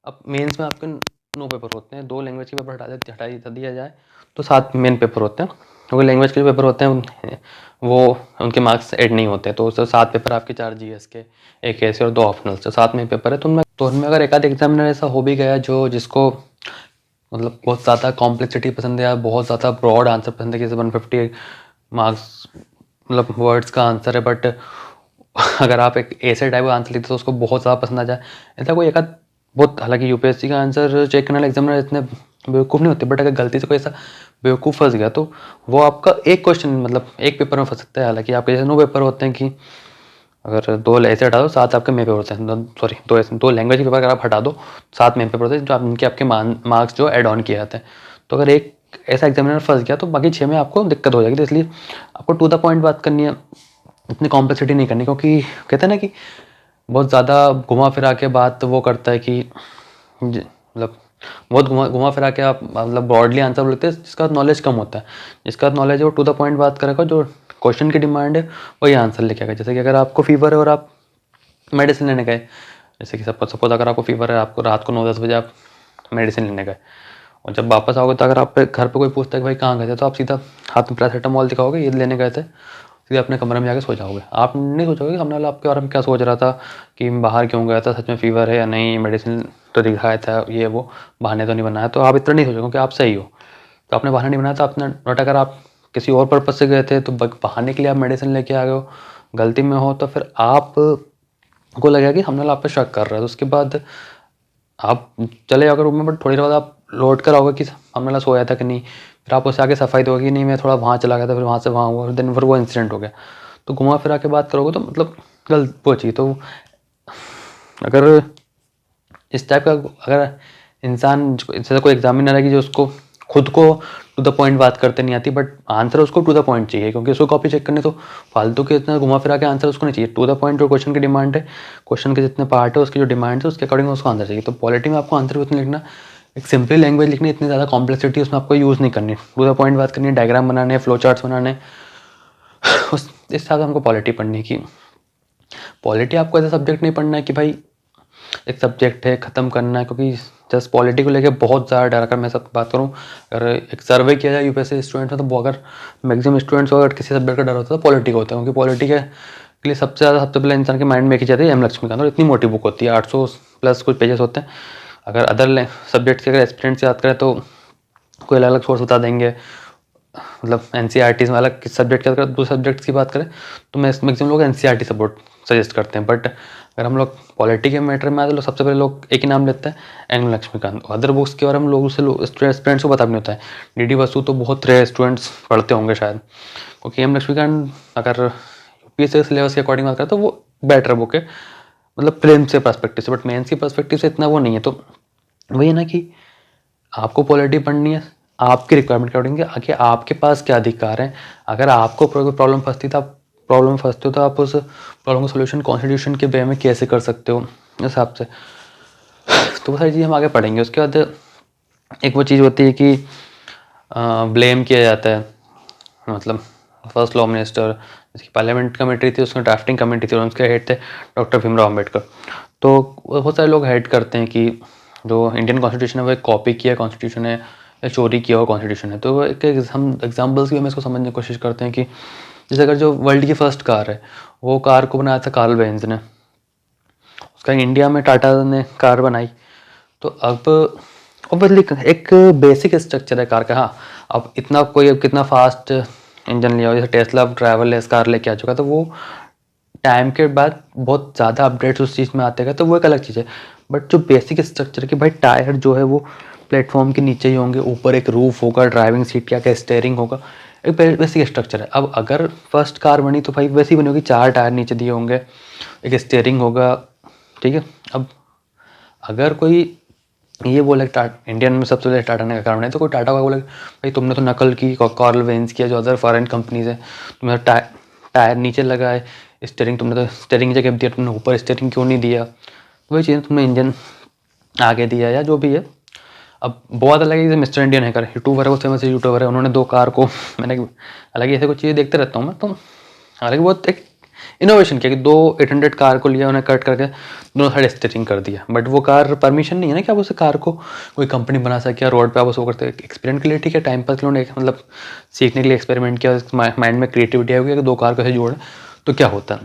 अब मेंस में आपके 9 पेपर होते हैं, 2 लैंग्वेज के पेपर हटा दिया जाए तो 7 मेन पेपर होते हैं। क्योंकि लैंग्वेज के जो पेपर होते हैं वो उनके मार्क्स ऐड नहीं होते, तो उससे 7 पेपर आपके 4 जीएस के, एक ऐसे और 2 ऑप्शनल, तो 7 मेन पेपर है। तो उनमें अगर एक आध एग्जामिनर ऐसा हो भी गया जो जिसको मतलब बहुत ज़्यादा कॉम्प्लेक्सिटी पसंद है या बहुत ज़्यादा ब्रॉड आंसर पसंद है, जैसे 150 मार्क्स मतलब वर्ड्स का आंसर है, बट अगर आप एक ऐसे टाइप का आंसर लिखते तो उसको बहुत ज़्यादा पसंद आ जाए, ऐसा कोई एक आध बहुत, हालांकि यूपीएससी का आंसर चेक करने वाले एग्जामिनर इतने बेवकूफ़ नहीं होते, बट अगर गलती से कोई ऐसा बेवकूफ़ फंस गया तो वो आपका एक क्वेश्चन मतलब एक पेपर में फंस सकता है। हालांकि आपके जैसे 9 पेपर होते हैं कि अगर 2 ऐसे हटा दो 7 आपके मेन पेपर होते हैं, सॉरी 2 लैंग्वेज के पेपर अगर आप हटा दो 7 मेन पेपर होते हैं जो इनके आपके मार्क्स जो ऐड ऑन किए जाते हैं। तो अगर एक ऐसा एग्जामिनर फंस गया तो बाकी 6 में आपको दिक्कत हो जाएगी। तो इसलिए आपको टू द पॉइंट बात करनी है, इतनी कॉम्प्लेक्सिटी नहीं करनी। क्योंकि कहते हैं ना कि बहुत ज़्यादा घुमा फिरा के बात वो करता है कि मतलब बहुत घुमा फिरा के आप मतलब ब्रॉडली आंसर बोलते हैं, जिसका नॉलेज कम होता है। जिसका नॉलेज है वो टू द पॉइंट बात करेगा, जो क्वेश्चन की डिमांड है वही आंसर लिखेगा। जैसे कि अगर आपको फीवर है और आप मेडिसिन लेने गए, जैसे कि सपोज अगर आपको फीवर है, आपको रात को 9-10 बजे आप मेडिसिन लेने गए और जब वापस आओगे तो अगर आप घर पे कोई पूछता है कि भाई कहाँ गए थे, तो आप सीधा हाथ में पैरासीटामोल दिखाओगे, ये लेने गए थे, सीधे अपने कमरे में जाके सो जाओगे। आप नहीं सोचोगे कि सामने वाला आपके बारे में क्या सोच रहा था कि बाहर क्यों गया था, सच में फीवर है या नहीं, मेडिसिन तो दिखाया था, ये वो बहाने तो नहीं बनाया। तो आप इतना नहीं सोचोगे क्योंकि आप सही हो, तो आपने बहाना नहीं बनाया। तो आपने, बट अगर आप किसी और पर्पज से गए थे तो बहाने के लिए आप मेडिसिन लेके आ गए हो, गलती में हो, तो फिर आप को लगेगा कि हमने आप पे शक कर रहा है। तो उसके बाद आप चले जाओगे रूम में, बट थोड़ी देर बाद आप लौट कर आओगे कि हमने वाला सोया था कि नहीं, फिर आप उससे आगे सफाई दोगे कि नहीं मैं थोड़ा वहाँ चला गया था, फिर वहाँ से वहाँ हुआ, देन फिर वो इंसिडेंट हो गया। तो घुमा फिरा के बात करोगे तो मतलब गलत वो चीज़। तो अगर इस टाइप का अगर इंसान जैसे कोई एग्जामिनर है कि जो उसको खुद को टू द पॉइंट बात करते नहीं आती, बट आंसर उसको टू द पॉइंट चाहिए, क्योंकि उसको कॉपी चेक करने तो फालतू के इतना घुमा फिरा के आंसर उसको नहीं चाहिए। टू द पॉइंट जो क्वेश्चन की डिमांड है, क्वेश्चन के जितने पार्ट है, उसकी जो डिमांड है, उसके अकॉर्डिंग उसको आंसर चाहिए। तो पॉलिटी में आपको आंसर भी उतना लिखना, एक सिंपली लैंग्वेज लिखनी, इतनी ज़्यादा कॉम्प्लेक्सिटी उसमें आपको यूज़ नहीं करनी, टू द पॉइंट बात करनी है, डायग्राम बनाने, फ्लो चार्ट्स बनाने, उस हिसाब से हमको पॉलिटी पढ़नी की। पॉलिटी आपको ऐसा सब्जेक्ट नहीं पढ़ना है कि भाई एक सब्जेक्ट है ख़त्म करना है, क्योंकि जस्ट पॉलिटी को लेके बहुत ज़्यादा डर। अगर मैं सब बात करूँ, अगर एक सर्वे किया जाए यूपीएससी स्टूडेंट्स में, तो अगर मैक्सिमम स्टूडेंट्स को अगर किसी सब्जेक्ट का डर होता है तो पॉलिटी का होता है, क्योंकि पॉलिटी के लिए सबसे पहले इंसान के माइंड में एक ही जाती है, एम लक्ष्मीकांत। और इतनी मोटी बुक होती है, 800 प्लस कुछ पेजेस होते हैं। अगर अदर सब्जेक्ट्स के अगर एस्पिरेंट्स से बात करें तो कोई अलग अलग सोर्स बता देंगे, मतलब एनसीईआरटी में अलग सब्जेक्ट की, अगर दो सब्जेक्ट्स की बात करें तो मैक्सिमम लोग एनसीईआरटी सपोर्ट सजेस्ट करते हैं। बट अगर हम लोग पॉलिटी के मैटर में आते तो सबसे पहले लोग एक ही नाम लेते हैं, एम लक्ष्मीकांत। अदर बुक्स के बारे में लोग स्टूडेंट्स को पता भी नहीं होता है। डीडी बसु तो बहुत रेयर स्टूडेंट्स पढ़ते होंगे शायद, क्योंकि एम लक्ष्मीकांत अगर यूपीएससी सिलेबस के अकॉर्डिंग बात करें तो वो बेटर बुक है, मतलब प्रीलिम्स के पर्सपेक्टिव से। बट मेंस की पर्सपेक्टिव से इतना वो नहीं है। तो वही है ना कि आपको पॉलिटी पढ़नी है आपकी रिक्वायरमेंट के अकॉर्डिंग, कि आपके पास क्या अधिकार हैं। अगर आपको प्रॉब्लम फंसती हो तो आप उस प्रॉब्लम का सोल्यूशन कॉन्स्टिट्यूशन के वे में कैसे कर सकते हो उस हिसाब से। तो वो सारी चीज़ हम आगे पढ़ेंगे। उसके बाद एक वो चीज़ होती है कि ब्लेम किया जाता है, मतलब फर्स्ट लॉ मिनिस्टर, जिसकी पार्लियामेंट कमेटी थी, उसमें ड्राफ्टिंग कमेटी थी और उसके हेड थे डॉक्टर भीमराव अम्बेडकर। तो बहुत सारे लोग हेड करते हैं कि जो इंडियन कॉन्स्टिट्यूशन है वो एक कॉपी किया कॉन्स्टिट्यूशन है या चोरी किया हुआ कॉन्स्टिट्यूशन है। तो एक हम एग्जाम्पल्स भी हम इसको समझने की कोशिश करते हैं कि जैसे अगर जो वर्ल्ड की फर्स्ट कार है, वो कार को बनाया था कार्ल बेंज ने, उसका इंडिया में टाटा ने कार बनाई। तो अब ऑब्वियसली एक बेसिक स्ट्रक्चर है कार का। हाँ, अब इतना कोई कितना फास्ट इंजन लिया हो, जैसे टेस्ला ड्राइवरलेस कार लेके आ चुका, तो वो टाइम के बाद बहुत ज़्यादा अपडेट्स उस चीज़ में आते गए, तो वो एक अलग चीज़ है। बट जो बेसिक स्ट्रक्चर की भाई, टायर जो है वो प्लेटफॉर्म के नीचे ही होंगे, ऊपर एक रूफ होगा, ड्राइविंग सीट क्या स्टेयरिंग होगा, एक बेसिक स्ट्रक्चर है। अब अगर फर्स्ट कार बनी तो भाई वैसी बनी होगी, 4 टायर नीचे दिए होंगे, एक स्टेयरिंग होगा, ठीक है। अब अगर कोई ये बोले इंडियन में सबसे पहले टाटा ने का कारण है, तो कोई टाटा का बोले भाई तुमने तो नकल की, कार्ल वेंस किया, जो अदर फॉरेन कंपनीज है, तुमने टायर नीचे लगाए, स्टेयरिंग तुमने तो स्टेयरिंग जगह दिया, तुमने ऊपर स्टेयरिंग क्यों नहीं दिया, तो वही चीज़ तुमने इंजन आगे दिया या जो भी है। अब बहुत अलग है, मिस्टर इंडियन हैकर यूट्यूबर है, वो फेमस यूट्यूबर है, उन्होंने 2 कार को मैंने हालांकि ऐसे कुछ चीज़ें देखते रहता हूँ मैं, तो हालांकि बहुत एक इनोवेशन किया कि 2 800 कार को लिया, उन्हें कट करके दोनों साइड स्टिचिंग कर दिया। बट वो कार परमिशन नहीं है ना कि आप उस कार को कोई कंपनी बना सके, रोड पे आप उसको करते एक्सपेरिमेंट के लिए, ठीक है, टाइम पास के लिए, मतलब सीखने के लिए एक्सपेरिमेंट किया, माइंड में क्रिएटिविटी आई कि 2 कार कैसे जोड़े तो क्या होता है।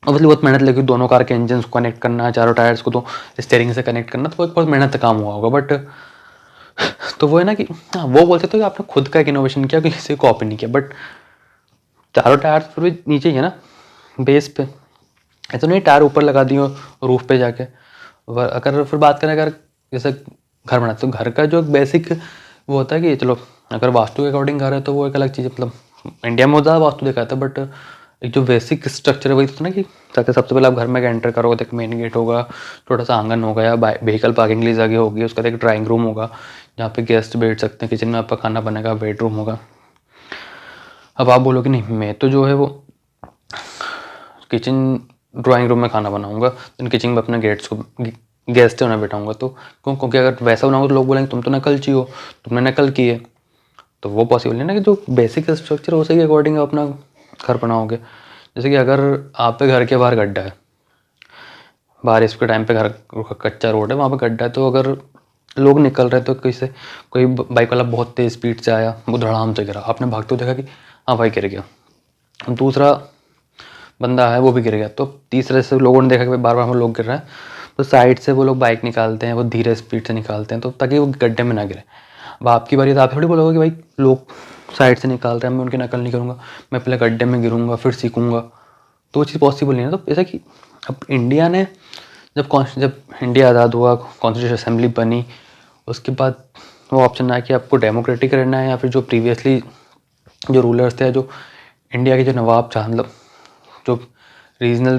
ऑब्वियसली बहुत मेहनत लगी, दोनों कार के इंजन को कनेक्ट करना, चारों टायर्स को तो स्टेयरिंग से कनेक्ट करना, तो एक बहुत मेहनत का काम हुआ होगा। बट तो वो है ना कि हाँ, वो बोल सकते हो कि आपने खुद का एक इनोवेशन किया, किसी को कॉपी नहीं किया। बट चारों टायर्स फिर भी नीचे ही है ना, बेस पे, ऐसा नहीं टायर ऊपर लगा दिए रूफ पे जाके। अगर फिर बात करें, अगर जैसे घर बनाते तो घर का जो बेसिक वो होता है कि चलो अगर वास्तु के अकॉर्डिंग घर है तो वो एक अलग चीज़ है, मतलब इंडिया में ज़्यादा वास्तु देखा था। बट एक जो बेसिक स्ट्रक्चर है वही तो ना कि ताकि सबसे पहले आप घर में एंटर करोगे तो एक मेन गेट होगा, छोटा सा आंगन होगा या व्हीकल पार्किंग के लिए जगह होगी, उसका एक ड्राइंग रूम होगा जहाँ पे गेस्ट बैठ सकते हैं, किचन में आपका खाना बनेगा, बेडरूम होगा। अब आप बोलोगे नहीं मैं तो जो है वो किचन ड्राइंग रूम में खाना बनाऊंगा, तो किचन में अपने गेस्ट होना बैठाऊंगा, तो क्योंकि अगर वैसा बनाऊंगा तो लोग बोलेंगे तुम तो नकलची हो, तुमने नकल की है। तो वो पॉसिबल नहीं ना कि जो बेसिक स्ट्रक्चर है उसी के अकॉर्डिंग अपना घर बनाओगे। जैसे कि अगर आप पे घर के बाहर गड्ढा है, बारिश के टाइम पे घर कच्चा रोड है, वहाँ पे गड्ढा है, तो अगर लोग निकल रहे तो किसी कोई बाइक वाला बहुत तेज़ स्पीड से आया, वो धड़ाम से गिरा, आपने भागते हुए देखा कि हाँ भाई गिर गया, दूसरा बंदा है वो भी गिर गया, तो तीसरे से लोगों ने देखा कि बार बार लोग गिर रहे हैं, तो साइड से वो लोग बाइक निकालते हैं, वो धीरे स्पीड से निकालते हैं, तो ताकि वो गड्ढे में ना गिरे। अब आपकी बारी तो आप थोड़ी बोलोगे कि भाई लोग साइड से निकाल रहे हैं, मैं उनकी नकल नहीं करूँगा, मैं पहले गड्ढे में गिरूँगा फिर सीखूँगा, तो वो चीज़ पॉसिबल नहीं है। तो ऐसा कि अब इंडिया ने जब इंडिया आज़ाद हुआ, कॉन्स्टिट्यूशन असेंबली बनी, उसके बाद वो ऑप्शन आया कि आपको डेमोक्रेटिक रहना है या फिर जो प्रीवियसली जो रूलर्स थे, जो इंडिया के जो नवाब था, मतलब जो रीजनल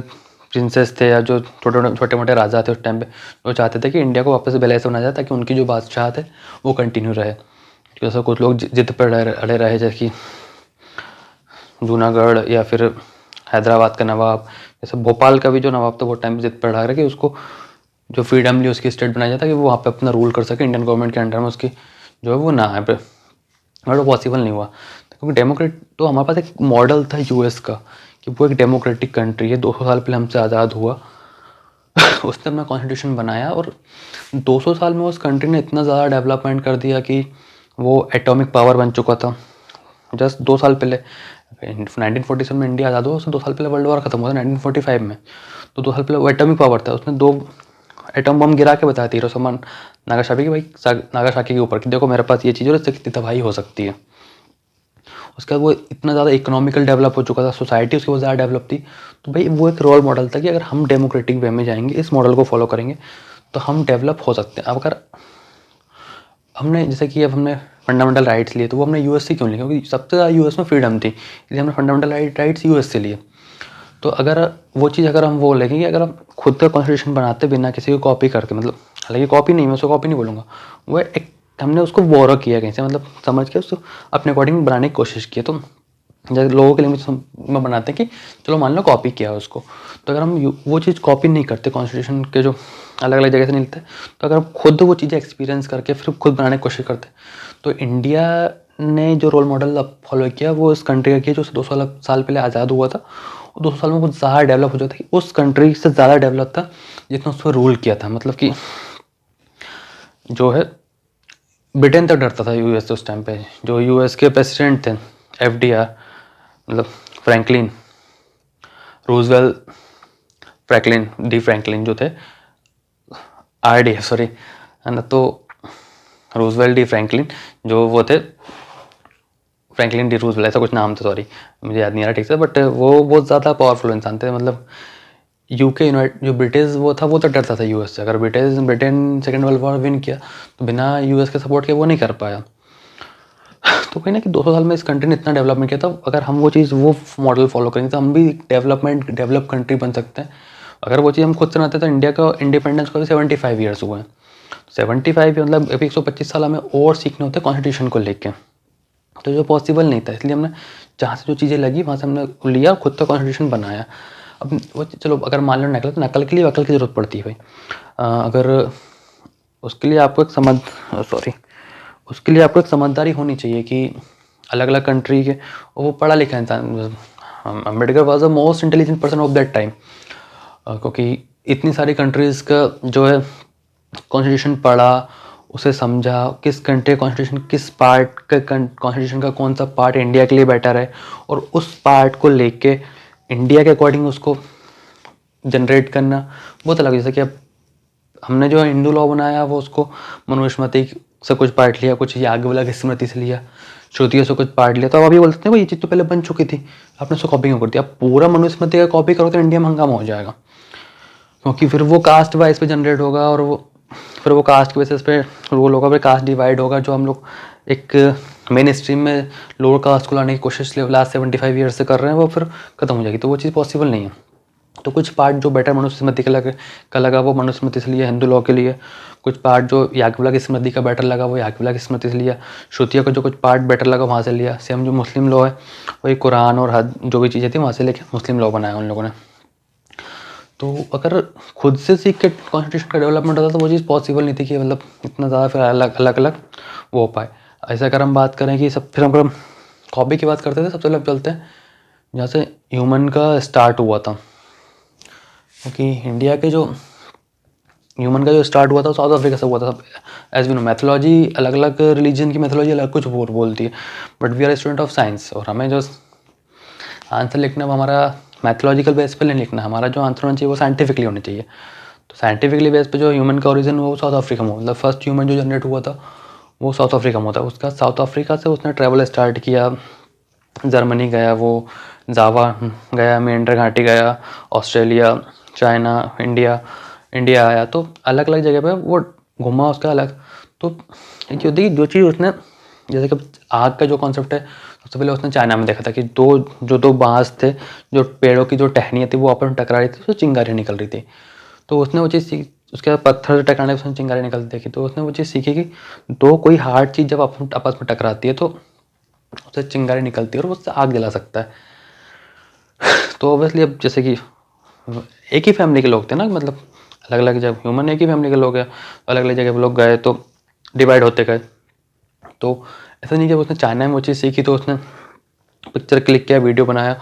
प्रिंसेस थे या जो छोटे मोटे राजा थे उस टाइम पे, वो चाहते थे कि इंडिया को वापस से बैलेंस होना जाए ताकि उनकी जो बादशाह थे वो कंटिन्यू रहे। कि जैसे कुछ लोग जिद पर अड़े रहे, जैसे कि जूनागढ़ या फिर हैदराबाद का नवाब, जैसे भोपाल का भी जो नवाब था वो टाइम जिद पर अड़ा रहा कि उसको जो फ्रीडम ली उसकी स्टेट बनाया जाता कि वो वहाँ पे अपना रूल कर सके, इंडियन गवर्नमेंट के अंडर में उसकी जो है वो ना है, बट वो पॉसिबल नहीं हुआ क्योंकि डेमोक्रेट तो हमारे पास एक मॉडल था यूएस का कि वो एक डेमोक्रेटिक कंट्री है, 200 साल पहले हमसे आज़ाद हुआ उसने अपना कॉन्स्टिट्यूशन बनाया और 200 साल में उस कंट्री ने इतना ज़्यादा डेवलपमेंट कर दिया कि वो एटॉमिक पावर बन चुका था। जस्ट 2 साल पहले 1947 में इंडिया आज़ाद हुआ, उससे 2 साल पहले वर्ल्ड वॉर खत्म हुआ था 1945 में। तो 2 साल पहले वो एटॉमिक पावर था, उसने 2 एटम बम गिरा के बताया हिरोशिमा नागासाकी की, भाई नागासाकी के ऊपर कि देखो मेरे पास ये चीज़ और इससे कितनी तबाही हो सकती है। उसके बाद वो इतना ज़्यादा इकोनॉमिकल डेवलप हो चुका था, सोसाइटी उसकी बहुत ज़्यादा डेवलप थी। तो भाई वो एक रोल मॉडल था कि अगर हम डेमोक्रेटिक वे में जाएंगे, इस मॉडल को फॉलो करेंगे तो हम डेवलप हो सकते हैं। अब अगर हमने जैसे कि अब हमने फंडामेंटल राइट्स लिए तो वो हमने यूएस से क्यों लिए, क्योंकि सबसे ज़्यादा यूएस में फ्रीडम थी, इसलिए हमने फंडामेंटल राइट्स यूएस से लिए। तो अगर वो चीज़ अगर हम वो लेंगे कि अगर हम खुद का कॉन्स्टिट्यूशन बनाते बिना किसी को कॉपी करके, मतलब हालांकि कॉपी नहीं, मैं उसको कॉपी नहीं बोलूँगा, वो एक हमने उसको बोरो किया कहीं से, मतलब समझ के उसको अपने अकॉर्डिंग बनाने की कोशिश की। तो जैसे लोगों के लैंग्वेज में बनाते हैं कि चलो मान लो कॉपी किया है उसको, तो अगर हम वो चीज़ कॉपी नहीं करते, कॉन्स्टिट्यूशन के जो अलग अलग जगह से मिलते हैं, तो अगर हम खुद वो चीज़ें एक्सपीरियंस करके फिर खुद बनाने की कोशिश करते हैं, तो इंडिया ने जो रोल मॉडल अब फॉलो किया वो इस कंट्री का किया जो 200 साल पहले आज़ाद हुआ था। और 200 साल में कुछ ज़्यादा डेवलप हो जाता है, उस कंट्री से ज़्यादा डेवलप था जितना उसमें रूल किया था। मतलब कि जो है ब्रिटेन तक डरता था यूएस उस टाइम पे। जो यूएस के प्रेसिडेंट थे एफडीआर, मतलब Franklin Roosevelt Franklin D Franklin जो थे, आरडी सॉरी है ना, तो रूजवेल डी फ्रैंकलिन जो वो थे, फ्रैंकलिन डी रूजवेल ऐसा कुछ नाम था, सॉरी मुझे याद नहीं आ रहा ठीक से, बट वो बहुत ज़्यादा पावरफुल इंसान थे। मतलब यूके यूनाइटेड जो ब्रिटिश वो था वो तो डरता था यूएस से। अगर Britain second world war win किया तो बिना यूएस के सपोर्ट के वो नहीं कर पाया। तो कहीं ना कि 200 साल में इस कंट्री ने इतना डेवलपमेंट किया था, अगर हम वो चीज़ वो मॉडल फॉलो करेंगे तो हम भी डेवलप कंट्री बन सकते हैं। अगर वो चीज़ हम खुद से बनाते तो इंडिया का इंडिपेंडेंस को 75 ईयर्स हुए हैं, 75 मतलब अभी 125 साल हमें और सीखने होते हैं कॉन्स्टिट्यूशन को लेके, तो जो पॉसिबल नहीं था। इसलिए हमने जहाँ से जो चीज़ें लगी वहाँ से हमने लिया और खुद का कॉन्स्टिट्यूशन बनाया। अब वो चलो अगर मान लो नकल, तो नकल के लिए अकल की ज़रूरत पड़ती है भाई। अगर उसके लिए आपको एक समझदारी होनी चाहिए कि अलग अलग कंट्री के, वो पढ़ा लिखा इंसान, Ambedkar was the most intelligent person of that time, क्योंकि इतनी सारी कंट्रीज़ का जो है कॉन्स्टिट्यूशन पढ़ा, उसे समझा, किस कंट्री कॉन्स्टिट्यूशन किस पार्ट का कॉन्स्टिट्यूशन का कौन सा पार्ट इंडिया के लिए बेटर है, और उस पार्ट को लेके इंडिया के अकॉर्डिंग उसको जनरेट करना बहुत अलग। जैसे कि अब हमने जो हिंदू लॉ बनाया वो उसको मनुस्मृति से कुछ पार्ट लिया, कुछ याज्ञवल्क्य स्मृति से लिया, श्रुतियों से कुछ पार्ट लिया, तो अब अभी बोलते हैं भाई ये चीज़ तो पहले बन चुकी थी, आपने उसको कॉपी क्यों कर दिया। अब पूरा मनुस्मृति का कॉपी करो तो इंडिया में हंगामा हो जाएगा, क्योंकि फिर वो कास्ट वाइज पे जनरेट होगा और वो कास्ट के बेसिस पे रूल होगा, फिर कास्ट डिवाइड होगा। जो हम लोग एक मेन स्ट्रीम में लोअर कास्ट को लाने की कोशिश लास्ट 75 ईयर्स से कर रहे हैं, वो फिर खत्म हो जाएगी। तो वो चीज़ पॉसिबल नहीं है। तो कुछ पार्ट जो बेटर मनुस्मृति का लगा वो मनुस्मृति से लिया हिंदू लॉ के लिए, कुछ पार्ट जो याज्ञवल्क्य स्मृति का बेटर लगा वो याज्ञवल्क्य स्मृति से लिया, श्रुतियों का जो कुछ पार्ट बेटर लगा वहाँ से लिया। सेम जो मुस्लिम लॉ है वही कुरान और हद जो भी चीज़ें थी वहाँ से लेके मुस्लिम लॉ बनाया उन लोगों ने। तो अगर खुद से सीख के कॉन्स्टिट्यूशन का डेवलपमेंट होता तो वो चीज़ पॉसिबल नहीं थी कि मतलब इतना ज़्यादा फिर अलग अलग वो हो पाए। ऐसा अगर हम बात करें कि सब फिर हम कॉपी की बात करते थे, सबसे पहले चलते हैं जहाँ से ह्यूमन का स्टार्ट हुआ था, क्योंकि इंडिया के जो ह्यूमन का जो स्टार्ट हुआ था साउथ अफ्रीका से हुआ था। एज वी नो मैथोलॉजी अलग अलग रिलीजन की मैथोलॉजी अलग कुछ बोलती है, but we are student of science, और हमें जो आंसर लिखना वो हमारा मैथोलॉजिकल बेस पे नहीं लिखना, हमारा जो आंसर होना चाहिए वो साइंटिफिकली होना चाहिए। तो साइंटिफिकली बेस पे जो ह्यूमन का ओरिजिन हुआ वो साउथ अफ्रीका में हुआ, मतलब फर्स्ट ह्यूमन जो जनरेट हुआ था वो साउथ अफ्रीका में होता है। उसका साउथ अफ्रीका से उसने ट्रैवल स्टार्ट किया, जर्मनी गया, वो जावा गया, मेंढर घाटी गया, ऑस्ट्रेलिया, चाइना, इंडिया आया। तो अलग अलग जगह पे वो घुमा उसका अलग। तो एक होती है जो चीज़ उसने, जैसे कि आग का जो कॉन्सेप्ट है सबसे पहले उसने चाइना में देखा था कि दो बांस थे, जो पेड़ों की जो टहनियाँ थी वो आपस में टकरा रही थी, तो चिंगारियाँ निकल रही थी। तो उसने वो चीज़ उसके बाद पत्थर से टकराने से उसने चिंगारी निकलती देखी। तो उसने वो चीज़ सीखी कि तो कोई हार्ड चीज़ जब आपस में टकराती है तो उससे चिंगारी निकलती है और वो उससे आग जला सकता है। तो ऑब्वियसली अब जैसे कि एक ही फैमिली के लोग थे ना, मतलब अलग अलग जब ह्यूमन एक ही फैमिली के लोग हैं, अलग अलग जगह लोग गए तो डिवाइड होते गए। तो ऐसा नहीं, जब उसने चाइना में वो चीज़ सीखी तो उसने पिक्चर क्लिक किया, वीडियो बनाया,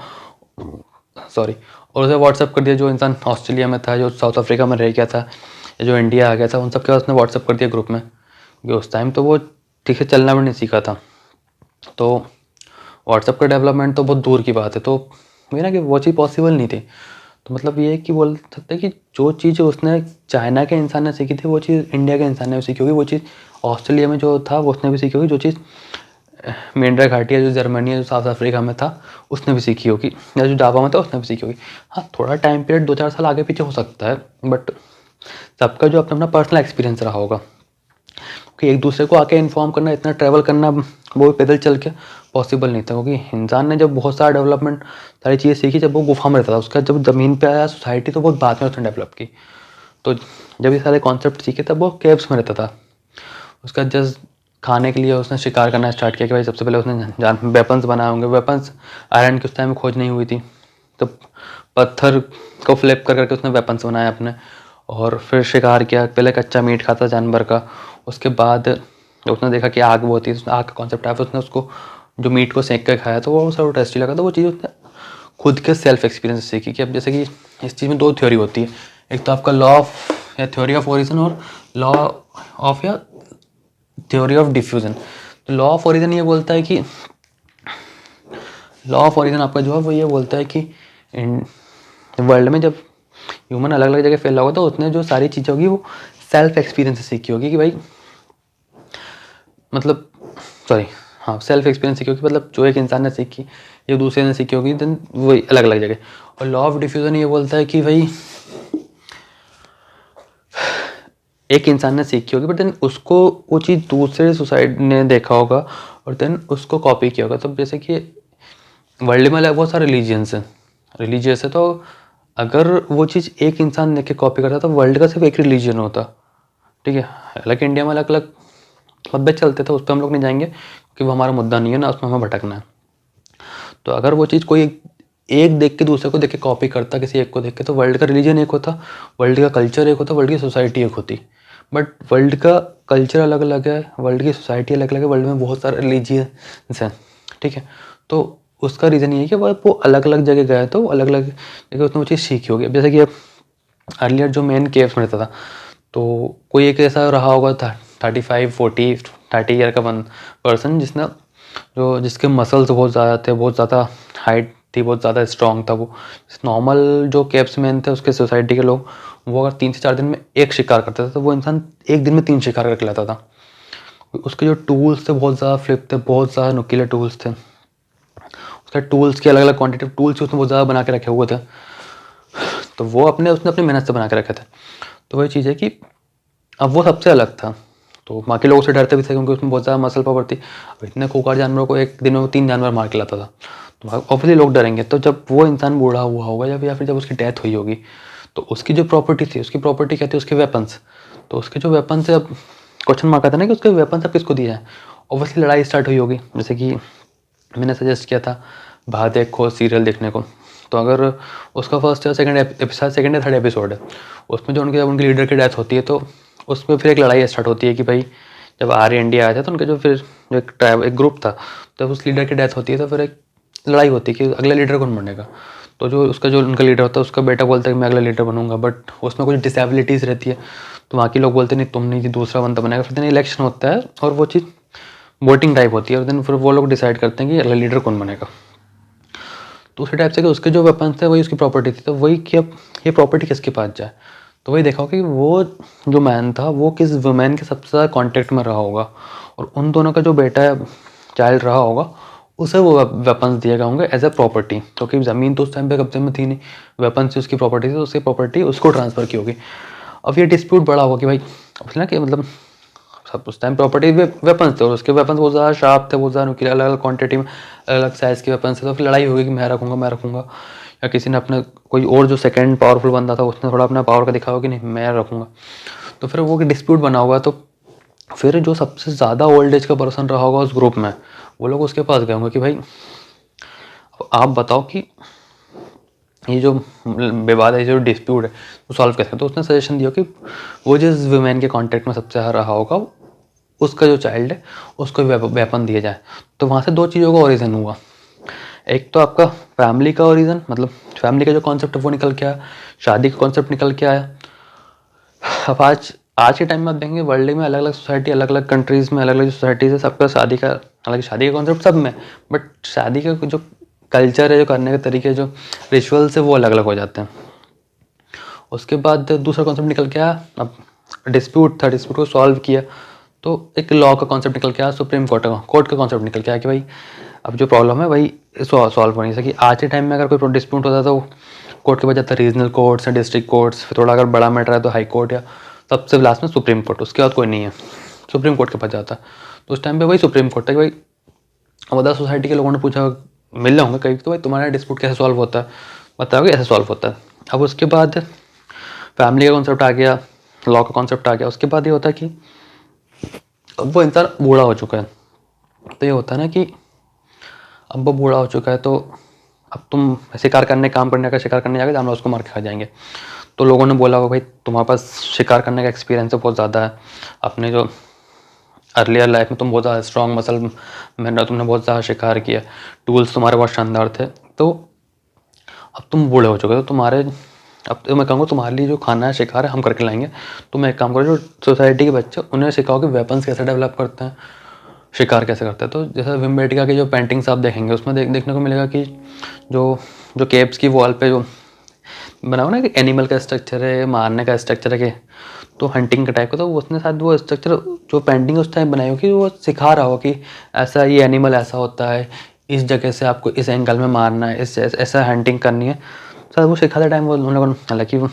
सॉरी, और उसे व्हाट्सअप कर दिया। जो इंसान ऑस्ट्रेलिया में था, जो साउथ अफ्रीका में रह गया था, या जो इंडिया आ गया था, उन सब के पास उसने व्हाट्सअप कर दिया ग्रुप में, क्योंकि उस टाइम तो वो ठीक से चलना भी नहीं सीखा था। तो व्हाट्सअप का डेवलपमेंट तो बहुत दूर की बात है। तो वही ना कि वो चीज़ पॉसिबल नहीं थी। तो मतलब ये है कि बोल सकते हैं कि जो चीज़ उसने चाइना के इंसान ने सीखी थी वो चीज़ इंडिया के इंसान ने भी सीखी होगी। वो चीज़ ऑस्ट्रेलिया में जो था वो उसने भी सीखी होगी। जो चीज़ मेंढरा घाटी या जो जर्मनी या जो साउथ अफ्रीका में था उसने भी सीखी होगी, या जो जावा में था उसने भी सीखी होगी। हाँ, थोड़ा टाइम पीरियड 2-4 साल आगे पीछे हो सकता है, बट सबका जो अपना अपना पर्सनल एक्सपीरियंस रहा होगा। कि एक दूसरे को आके इन्फॉर्म करना, इतना ट्रैवल करना वो पैदल चल के पॉसिबल नहीं था। क्योंकि इंसान ने जब बहुत सारा डेवलपमेंट सारी चीज़ें सीखी जब वो गुफा में रहता था, उसका जब ज़मीन पे आया सोसाइटी तो बहुत बाद में उसने डेवलप की। तो जब ये सारे कॉन्सेप्ट सीखे तब वो केव्स में रहता था। उसका जस्ट खाने के लिए उसने शिकार करना स्टार्ट किया कि भाई सबसे पहले उसने वेपन्स बनाए होंगे। वेपन्स आयरन की उस टाइम में खोज नहीं हुई थी, तो पत्थर को फ्लिप कर करके उसने वेपन्स बनाए अपने, और फिर शिकार किया। पहले कच्चा मीट खाता जानवर का, उसके बाद उसने देखा कि आग वो होती है, आग का कॉन्सेप्ट आया, फिर उसने उसको जो मीट को सेंक कर खाया तो वो सब टेस्टी लगा। तो वो चीज़ उसने खुद के सेल्फ एक्सपीरियंस से सीखी कि अब जैसे कि इस चीज़ में 2 थ्योरी होती है, एक तो आपका लॉ ऑफ या थ्योरी ऑफ ओरिजिन और लॉ ऑफ या थ्योरी ऑफ डिफ्यूजन। तो लॉ ऑफ ओरिजिन ये बोलता है कि लॉ ऑफ ओरिजिन आपका जो है वो ये बोलता है कि वर्ल्ड में जब ह्यूमन अलग अलग जगह फैला होगा तो उसने जो सारी चीज़ें होगी वो सेल्फ एक्सपीरियंस से सीखी होगी कि भाई मतलब सॉरी हाँ सेल्फ एक्सपीरियंस सीखी होगी, मतलब जो एक इंसान ने सीखी या दूसरे ने सीखी होगी, देन वही अलग अलग जगह। और लॉ ऑफ डिफ्यूजन ये बोलता है कि भाई एक इंसान ने सीखी होगी बट देन उसको वो चीज़ दूसरे सोसाइटी ने देखा होगा और देन उसको कॉपी किया होगा। तो जैसे कि वर्ल्ड में बहुत सारे रिलीजियस है, तो अगर वो चीज़ एक इंसान देख के कॉपी करता तो वर्ल्ड का सिर्फ एक रिलीजन होता। ठीक है, हालांकि इंडिया में अलग अलग मतभेद चलते थे, उस पर हम लोग नहीं जाएंगे क्योंकि वो हमारा मुद्दा नहीं है ना, उसमें हमें भटकना है। तो अगर वो चीज़ कोई एक देख के दूसरे को देख के कॉपी करता, किसी एक को देख के, तो वर्ल्ड का रिलीजन एक होता, वर्ल्ड का कल्चर एक होता, वर्ल्ड की सोसाइटी एक होती। बट वर्ल्ड का कल्चर अलग अलग है, वर्ल्ड की सोसाइटी अलग अलग है, वर्ल्ड में बहुत सारे रिलीजियंस हैं। ठीक है, तो उसका रीज़न ये है कि वो अलग अलग जगह गए तो अलग अलग जगह उसने वो चीज़ सीखी होगी। अब जैसे कि अब अर्लियर जो मेन केव्स में रहता था तो कोई एक ऐसा रहा होगा था 35-40-30 ईयर का पर्सन जिसने जिसके मसल्स बहुत ज़्यादा थे, बहुत ज़्यादा हाइट थी, बहुत ज़्यादा स्ट्रॉन्ग था। वो नॉर्मल जो केव्स मैन थे उसके सोसाइटी के लोग, वो अगर 3 से 4 दिन में एक शिकार करते थे तो वो इंसान एक दिन में 3 शिकार करके लाता था। उसके जो टूल्स थे बहुत ज़्यादा फ्लिप थे, बहुत ज़्यादा नुकीले टूल्स थे। उसके टूल्स की अलग अलग क्वान्टिटी टूल्स उसने बहुत ज़्यादा बना के रखे हुए थे। तो वो उसने अपनी मेहनत से बना के रखे थे। तो वही चीज़ है कि अब वो सबसे अलग था, तो बाकी लोगों से डरते भी थे क्योंकि उसमें बहुत ज़्यादा मसल पावर थी। अब इतने खूंखार जानवरों को एक दिन में 3 जानवर मार के लाता था, तो ऑब्वियसली लोग डरेंगे। तो जब वो इंसान बूढ़ा हुआ होगा या फिर जब उसकी डेथ हुई होगी तो उसकी जो प्रॉपर्टी थी, उसकी प्रॉपर्टी क्या थी, उसके वेपन्स। तो उसके जो वेपन्स है, अब क्वेश्चन मार्क आता ना कि उसके वेपन्स अब किसको दिया है। ऑब्वियसली लड़ाई स्टार्ट हुई होगी, जैसे कि मैंने सजेस्ट किया था बाहर देखो सीरियल देखने को। तो अगर उसका फर्स्ट या सेकंड एपिसोड, सेकंड या थर्ड एपिसोड है, उसमें जो उनके लीडर की डेथ होती है तो उसमें फिर एक लड़ाई स्टार्ट होती है कि भाई जब आर्य इंडिया आया था तो उनके जो एक ग्रुप था, जब उस लीडर की डेथ होती है तो फिर एक लड़ाई होती है कि अगला लीडर कौन बनेगा। तो जो उनका लीडर होता है उसका बेटा बोलता है कि मैं अगला लीडर बनूंगा, बट उसमें कुछ डिसेबिलिटीज़ रहती है तो बाकी लोग बोलते नहीं तुम नहीं, दूसरा बंदा बनेगा। फिर इलेक्शन होता है और वो चीज़ वोटिंग टाइप होती है और देन फिर वो लोग डिसाइड करते हैं कि अगला लीडर कौन बनेगा। तो उसी टाइप से कि उसके जो वेपन्स थे वही उसकी प्रॉपर्टी थी, तो वही कि अब ये प्रॉपर्टी किसके पास जाए। तो वही देखा होगा कि वो जो मैन था वो किस वुमेन के सबसे ज़्यादा कॉन्टेक्ट में रहा होगा और उन दोनों का जो बेटा चाइल्ड रहा होगा उसे वो वेपन्स दिए गए होंगे एज ए प्रॉपर्टी, क्योंकि ज़मीन तो उस टाइम पे कब्जे में थी नहीं, वेपन्स उसकी प्रॉपर्टी थी, तो उसकी प्रॉपर्टी उसको ट्रांसफ़र की होगी। अब ये डिस्प्यूट बड़ा होगा कि भाई ना कि मतलब सब उस टाइम प्रॉपर्टी वेपन्स थे और उसके वेपन्स बहुत ज़्यादा शार्प थे, बहुत ज़्यादा नुकीले, अलग अलग क्वांटिटी में अलग अलग साइज़ के वेपन्स थे। तो फिर लड़ाई होगी कि मैं रखूँगा या किसी ने अपने कोई और जो सेकंड पावरफुल बंदा था उसने थोड़ा अपना पावर का दिखाया कि नहीं मैं रखूँगा, तो फिर वो डिस्प्यूट बना हुआ है। तो फिर जो सबसे ज़्यादा ओल्ड एज का पर्सन रहा होगा उस ग्रुप में, वो लोग उसके पास गए होंगे कि भाई आप बताओ कि ये जो विवाद है, जो डिस्प्यूट है, वो सॉल्व कैसे। तो उसने सजेशन दिया कि वो जिस वुमेन के कांटेक्ट में सबसे रहा होगा उसका जो चाइल्ड है उसको वेपन दिया जाए। तो वहाँ से दो चीज़ों का ओरिजिन हुआ। एक तो आपका फैमिली का ओरिजिन, मतलब फैमिली का जो कॉन्सेप्ट है वो निकल के आया, शादी का कॉन्सेप्ट निकल के आया। अब आज के टाइम में आप देखेंगे वर्ल्ड में अलग अलग सोसाइटी, अलग अलग कंट्रीज़ में अलग अलग जो सोसाइटीज़ है, सबका शादी का, हालांकि शादी का कॉन्सेप्ट सब में, बट शादी का जो कल्चर है, जो करने के तरीके, जो रिचुअल्स है, वो अलग अलग हो जाते हैं। उसके बाद दूसरा कॉन्सेप्ट निकल के आया, अब डिस्प्यूट था, डिस्प्यूट को सॉल्व किया तो एक लॉ का कॉन्सेप्ट निकल के आया, सुप्रीम कोर्ट का कॉन्सेप्ट निकल के आया कि भाई अब जो प्रॉब्लम है भाई सॉल्व हो नहीं सकी। आज के टाइम में अगर कोई डिस्प्यूट होता है तो कोर्ट के बाद जाता है रीजनल कोर्ट्स या डिस्ट्रिक्ट कोर्ट्स, फिर थोड़ा अगर बड़ा मैटर है तो हाई कोर्ट, या सबसे लास्ट में सुप्रीम कोर्ट, उसके बाद कोई नहीं है, सुप्रीम कोर्ट के पास जाता है। तो उस टाइम पे वही सुप्रीम कोर्ट था कि भाई अदर सोसाइटी के लोगों ने पूछा, मिल रहे होंगे कहीं तो भाई तुम्हारा डिस्प्यूट कैसे सॉल्व होता है, बताओगे ऐसे सॉल्व होता है। अब उसके बाद फैमिली का कॉन्सेप्ट आ गया, लॉ का कॉन्सेप्ट आ गया। उसके बाद ये होता है कि अब वो इंसान बूढ़ा हो चुका है, तो ये होता है ना कि अब वो बूढ़ा हो चुका है तो अब तुम शिकार करने, काम करने का शिकार करने जाके जानवर उसको मार के खा जाएंगे। तो लोगों ने बोला हो भाई तुम्हारे पास शिकार करने का एक्सपीरियंस बहुत ज़्यादा है, अपने जो अर्लियर लाइफ में तुम बहुत ज़्यादा स्ट्रॉन्ग मसल मैन रहे, तुमने बहुत ज़्यादा शिकार किया, टूल्स तुम्हारे बहुत शानदार थे, तो अब तुम बूढ़े हो चुके हो, तो तुम्हारे अब तो मैं कहूँगा तुम्हारे लिए जो खाना है, शिकार है, हम करके लाएंगे। तुम एक काम करो, जो सोसाइटी के बच्चे उन्हें सिखाओ कि वेपन्स कैसे डेवलप करते हैं, शिकार कैसे करते हैं। तो जैसे विम्बेटिका की जो पेंटिंग्स आप देखेंगे उसमें देखने को मिलेगा कि जो जो केव्स की वॉल पे जो बना हुआ ना कि एनिमल का स्ट्रक्चर है, मारने का स्ट्रक्चर है, कि तो हंटिंग का टाइप का, तो उसने शायद वो स्ट्रक्चर जो पेंटिंग उस टाइम बनाई हो कि वो सिखा रहा हो कि ऐसा ये एनिमल ऐसा होता है, इस जगह से आपको इस एंगल में मारना है, इस ऐसा हंटिंग करनी है। शायद वो सिखाते टाइम वो उन लोगों ने, हालांकि वो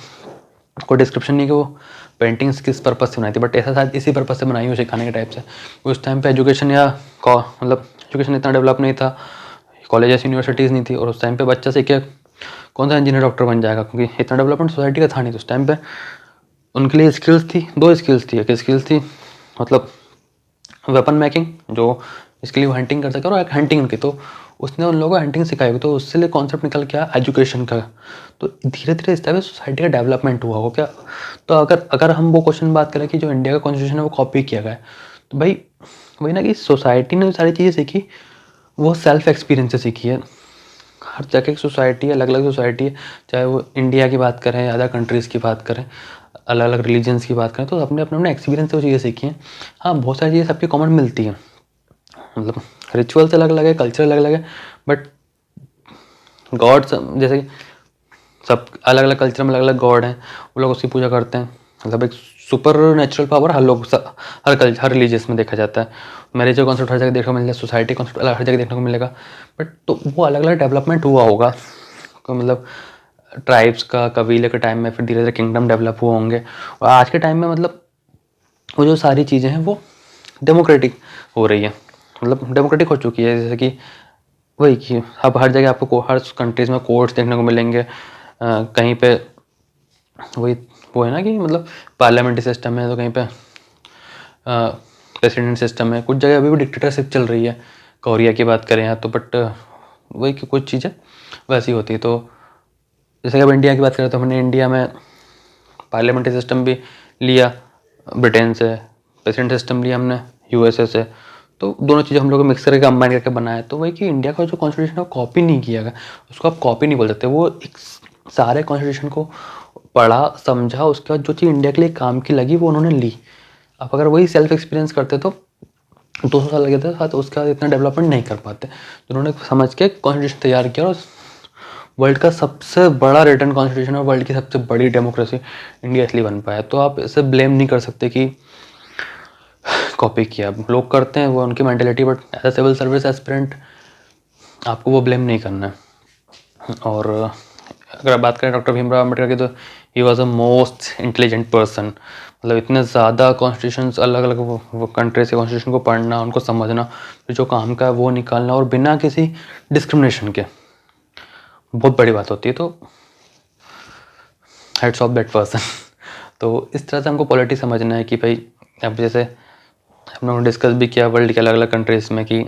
कोई डिस्क्रिप्शन नहीं कि वो पेंटिंग्स किस पर्पज़ से बनाई थी, बट ऐसा शायद इसी पर्पज़ से बनाई हो, सिखाने के टाइप से। उस टाइम पे एजुकेशन या मतलब एजुकेशन इतना डेवलप नहीं था, कॉलेजेस यूनिवर्सिटीज़ नहीं थी, और उस टाइम पे बच्चा सीख के कौन सा इंजीनियर डॉक्टर बन जाएगा, क्योंकि इतना डेवलपमेंट सोसाइटी का था नहीं। तो उस टाइम पे उनके लिए स्किल्स थी, दो स्किल्स थी। एक स्किल्स थी मतलब वेपन मेकिंग, जो इसके लिए वो हंटिंग कर सके, और एक हंटिंग उनकी, तो उसने उन लोगों को हंटिंग सिखाई होगी, तो उससे लिए कॉन्सेप्ट निकल के आया एजुकेशन का। तो धीरे धीरे इस तरह से सोसाइटी का डेवलपमेंट हुआ हो क्या। तो अगर हम वो क्वेश्चन बात करें कि जो इंडिया का कॉन्स्टिट्यूशन है वो कॉपी किया गया है, तो भाई वही ना कि सोसाइटी ने जो सारी चीज़ें सीखी वो सेल्फ एक्सपीरियंस से सीखी है। हर जगह की सोसाइटी है, अलग अलग सोसाइटी है, चाहे वो इंडिया की बात करें या अदर कंट्रीज़ की बात करें, अलग अलग रिलीजन्स की बात करें, तो अपने अपने अपने एक्सपीरियंस से वो चीज़ें सीखी हैं। हाँ, बहुत सारी चीज़ें सबकी कॉमन मिलती हैं, मतलब रिचुअल्स अलग अलग है, कल्चर अलग अलग है, बट गॉड्स जैसे सब अलग अलग कल्चर में अलग अलग गॉड हैं, वो लोग उसकी पूजा करते हैं। मतलब एक सुपर नेचुरल पावर हर लोग हर रिलीजियस में देखा जाता है। मैरिज का कॉन्सेप्ट हर जगह देखने को मिलेगा, सोसाइटी कॉन्सेप्ट हर जगह देखने को मिलेगा, बट तो वो अलग अलग डेवलपमेंट हुआ होगा, मतलब ट्राइब्स का, कबीले के टाइम में, फिर धीरे धीरे किंगडम डेवलप हुए होंगे, और आज के टाइम में मतलब वो जो सारी चीज़ें हैं वो डेमोक्रेटिक हो रही है, मतलब डेमोक्रेटिक हो चुकी है। जैसे कि वही कि अब हर जगह आपको हर कंट्रीज़ में कोर्ट्स देखने को मिलेंगे, कहीं पे वही वो है ना कि मतलब पार्लियामेंट्री सिस्टम है, तो कहीं पे प्रेसिडेंट सिस्टम है, कुछ जगह अभी भी डिक्टेटरशिप चल रही है, कोरिया की बात करें या तो, बट वही कि कुछ चीज़ें वैसी होती है। तो जैसे कि अब इंडिया की बात करें तो हमने इंडिया में पार्लियामेंट्री सिस्टम भी लिया ब्रिटेन से, प्रेसिडेंट सिस्टम लिया हमने यूएसए से, तो दोनों चीज़ें हम लोग मिक्स करके कंबाइन करके बनाया। तो वही कि इंडिया का जो कॉन्स्टिट्यूशन है वो कॉपी नहीं किया गया, उसको आप कॉपी नहीं बोल सकते, वो एक सारे कॉन्स्टिट्यूशन को पढ़ा, समझा, उसके बाद जो चीज़ इंडिया के लिए काम की लगी वो उन्होंने ली। अब अगर वही सेल्फ एक्सपीरियंस करते तो 200 साल लगे थे साथ, उसके बाद इतना डेवलपमेंट नहीं कर पाते। तो उन्होंने समझ के कॉन्स्टिट्यूशन तैयार किया, और वर्ल्ड का सबसे बड़ा रिटन कॉन्स्टिट्यूशन और वर्ल्ड की सबसे बड़ी डेमोक्रेसी इंडिया इसलिए बन पाया। तो आप इसे ब्लेम नहीं कर सकते कि कॉपी किया, लोग करते हैं वो उनकी mentality, but as a civil service aspirant आपको वो ब्लेम नहीं करना है। और अगर आप बात करें डॉक्टर भीमराव अम्बेडकर की, तो he was a most intelligent person, मतलब इतने ज़्यादा कॉन्स्टिट्यूशन, अलग अलग वो कंट्रीज के कॉन्स्टिट्यूशन को पढ़ना, उनको समझना, फिर जो काम का है वो निकालना, और बिना किसी डिस्क्रिमिनेशन के बहुत बड़ी बात होती है। तो हेड्स ऑफ दैट पर्सन। तो इस तरह से हमको पॉलिटी समझना है कि भाई अब जैसे हम लोगों ने डिस्कस भी किया वर्ल्ड के अलग अलग कंट्रीज़ में कि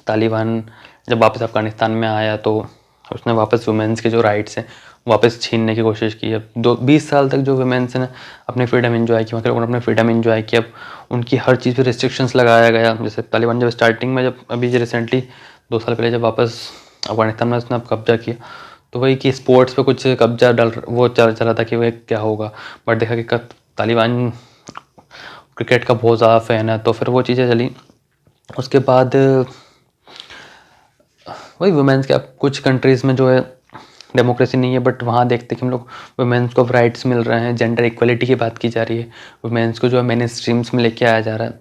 तालिबान जब वापस अफ़गानिस्तान में आया तो उसने वापस वुमेंस के जो राइट्स हैं वापस छीनने की कोशिश की। अब 20 साल तक जो वुमेंस ने अपनी फ्रीडम एंजॉय की, मतलब उन्होंने अपनी फ्रीडम एंजॉय की, अब उनकी हर चीज़ पे रिस्ट्रिक्शंस लगाया गया। जैसे तालिबान जब स्टार्टिंग में, जब अभी रिसेंटली 2 साल पहले जब वापस अफ़गानिस्तान में उसने कब्जा किया, तो वही कि स्पोर्ट्स पे कुछ कब्जा वो चल रहा था कि वह क्या होगा, बट देखा कि तालिबान क्रिकेट का बहुत ज़्यादा फ़ैन है, तो फिर वो चीज़ें चली। उसके बाद वही वुमेंस के, अब कुछ कंट्रीज़ में जो है डेमोक्रेसी नहीं है, बट वहाँ देखते कि हम लोग वुमेंस को राइट्स मिल रहे हैं, जेंडर इक्वलिटी की बात की जा रही है, वुमेंस को जो है मेन स्ट्रीम्स में लेके आया जा रहा है।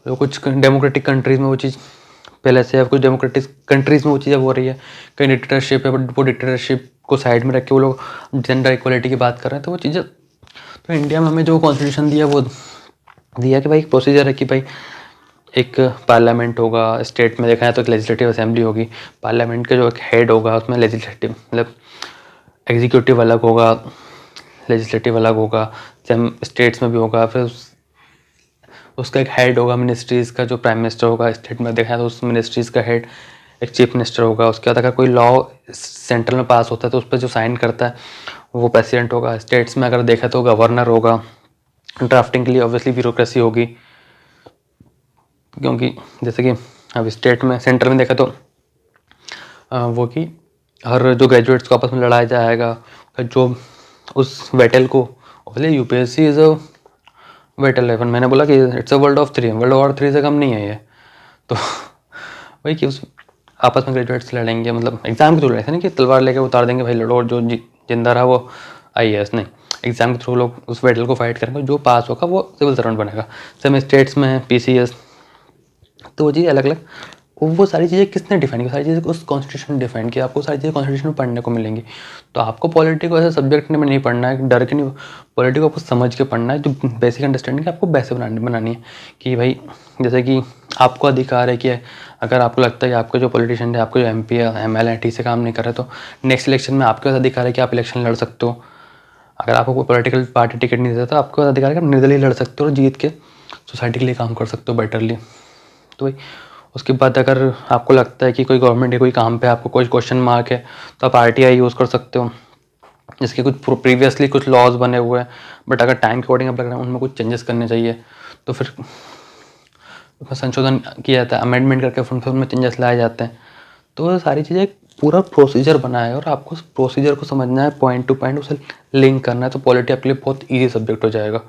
तो कुछ डेमोक्रेटिक कंट्रीज़ में वो चीज़ पहले से है, कुछ डेमोक्रेटिक कंट्रीज़ में वो चीज़ अब हो रही है, कहीं डिक्टेटरशिप है, बट वो डिक्टेटरशिप को साइड में रख के वो लोग जेंडर इक्वलिटी की बात कर रहे हैं। तो वो चीज़ें, तो इंडिया में हमें जो कॉन्स्टिट्यूशन दिया वो दिया कि भाई एक प्रोसीजर है कि भाई एक पार्लियामेंट होगा, स्टेट में देखा जाए तो एक लेजिस्लेटिव असेंबली होगी, पार्लियामेंट का जो एक हेड होगा उसमें लेजिस्लेटिव मतलब एग्जीक्यूटिव अलग होगा, लेजिस्लेटिव अलग होगा, सेम स्टेट्स में भी होगा। फिर उसका एक हेड होगा मिनिस्ट्रीज़ का, जो प्राइम मिनिस्टर होगा। स्टेट में देखा जाए तो उस मिनिस्ट्रीज़ का हेड एक चीफ मिनिस्टर होगा। उसके बाद अगर कोई लॉ सेंट्रल में पास होता है तो उस पर जो साइन करता है वो प्रेसिडेंट होगा। स्टेट्स में अगर देखा तो गवर्नर होगा। ड्राफ्टिंग के लिए ऑब्वियसली ब्यूरोक्रेसी होगी, क्योंकि जैसे कि अब स्टेट में, सेंटर में देखा तो वो कि हर जो ग्रेजुएट्स को आपस में लड़ाया जाएगा, जो उस बैटल को, बोले यूपीएससी इज़ अ बैटल है, मैंने बोला कि it's a world of 3, world war 3 से कम नहीं है ये। तो वही कि उस आपस में ग्रेजुएट्स लड़ेंगे, मतलब एग्ज़ाम के थ्रू लड़ेंगे, नहीं कि तलवार लेके उतार देंगे भाई लड़ो, और जो जिंदा रहा वो IAS, नहीं, एग्ज़ाम के थ्रू लोग उस बैटल को फाइट करेंगे, जो पास होगा वो सिविल सर्वेंट बनेगा। सेम स्टेट्स में PCS। तो वो चीज़ अलग अलग, वो सारी चीज़ें किसने डिफाइन की, सारी चीज़ें उस कॉन्स्टिट्यूशन ने डिफाइन किया। आपको सारी चीज़ें कॉन्स्टिट्यूशन में पढ़ने को मिलेंगी। तो आपको पॉलिटी को ऐसे सब्जेक्ट में नहीं पढ़ना है डर के, नहीं, पॉलिटी को आपको समझ के पढ़ना है। जो बेसिक अंडरस्टैंडिंग आपको वैसे बनानी है कि भाई जैसे कि आपको अधिकार है कि अगर आपको लगता है कि आपके जो पॉलिटिशियन है, आपको जो MP है, ML है, ठीक से काम नहीं कर रहे, तो नेक्स्ट इलेक्शन में आपके पास अधिकार है कि आप इलेक्शन लड़ सकते हो। अगर आपको कोई पॉलिटिकल पार्टी टिकट नहीं देता तो आपके पास अधिकार है कि आप निर्दलीय लड़ सकते हो और जीत के सोसाइटी के लिए काम कर सकते हो बेटरली। तो भाई उसके बाद अगर आपको लगता है कि कोई गवर्नमेंट के कोई काम पे आपको कोई क्वेश्चन मार्क है, तो आप RTI यूज़ कर सकते हो, जिसके कुछ प्रीवियसली कुछ लॉज बने हुए हैं, बट अगर टाइम के अकॉर्डिंग आप लग रहा है उनमें कुछ चेंजेस करने चाहिए, तो फिर उसमें संशोधन किया जाता है, अमेंडमेंट करके फिर उनमें चेंजेस लाए जाते हैं। तो वो सारी चीज़ें पूरा प्रोसीजर बना है, और आपको उस प्रोसीजर को समझना है, पॉइंट टू पॉइंट उसे लिंक करना है, तो पॉलिटी आपके लिए बहुत ईजी सब्जेक्ट हो जाएगा।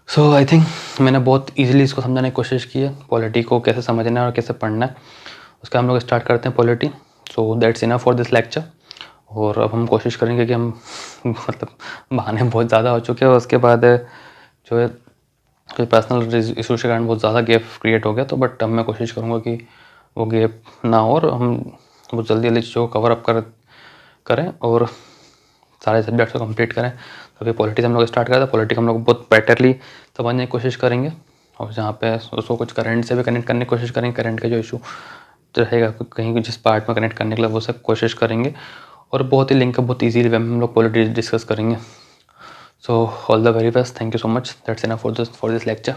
सो आई थिंक मैंने बहुत ईजिली इसको समझाने की कोशिश की है, पॉलिटी को कैसे समझना है और कैसे पढ़ना है। उसका हम लोग स्टार्ट करते हैं polity. So that's enough for this lecture. और अब हम कोशिश करेंगे कि हम मतलब बहाने बहुत ज़्यादा हो चुके हैं, उसके बाद जो है कोई पर्सनल इशूज़ के कारण बहुत ज़्यादा गैप क्रिएट हो गया, तो बट अब मैं कोशिश करूँगा कि वो गैप ना हो और हम बहुत जल्दी जल्दी चीज़ों को कवर अप करें और सारे सब्जेक्ट्स को कंप्लीट करें। तो अभी पॉलिटी हम लोग स्टार्ट करते हैं। पॉलिटी हम लोग बहुत बेटरली समझने की कोशिश करेंगे, और जहाँ पे उसको कुछ करंट से भी कनेक्ट करने की कोशिश करेंगे, करंट का जो इशू रहेगा कहीं जिस पार्ट में कनेक्ट करने के लिए वो सब कोशिश करेंगे, और बहुत ही लिंक बहुत ईजीली वे में हम लोग पॉलिटी डिस्कस करेंगे। So all the very best, thank you so much, that's enough for this lecture.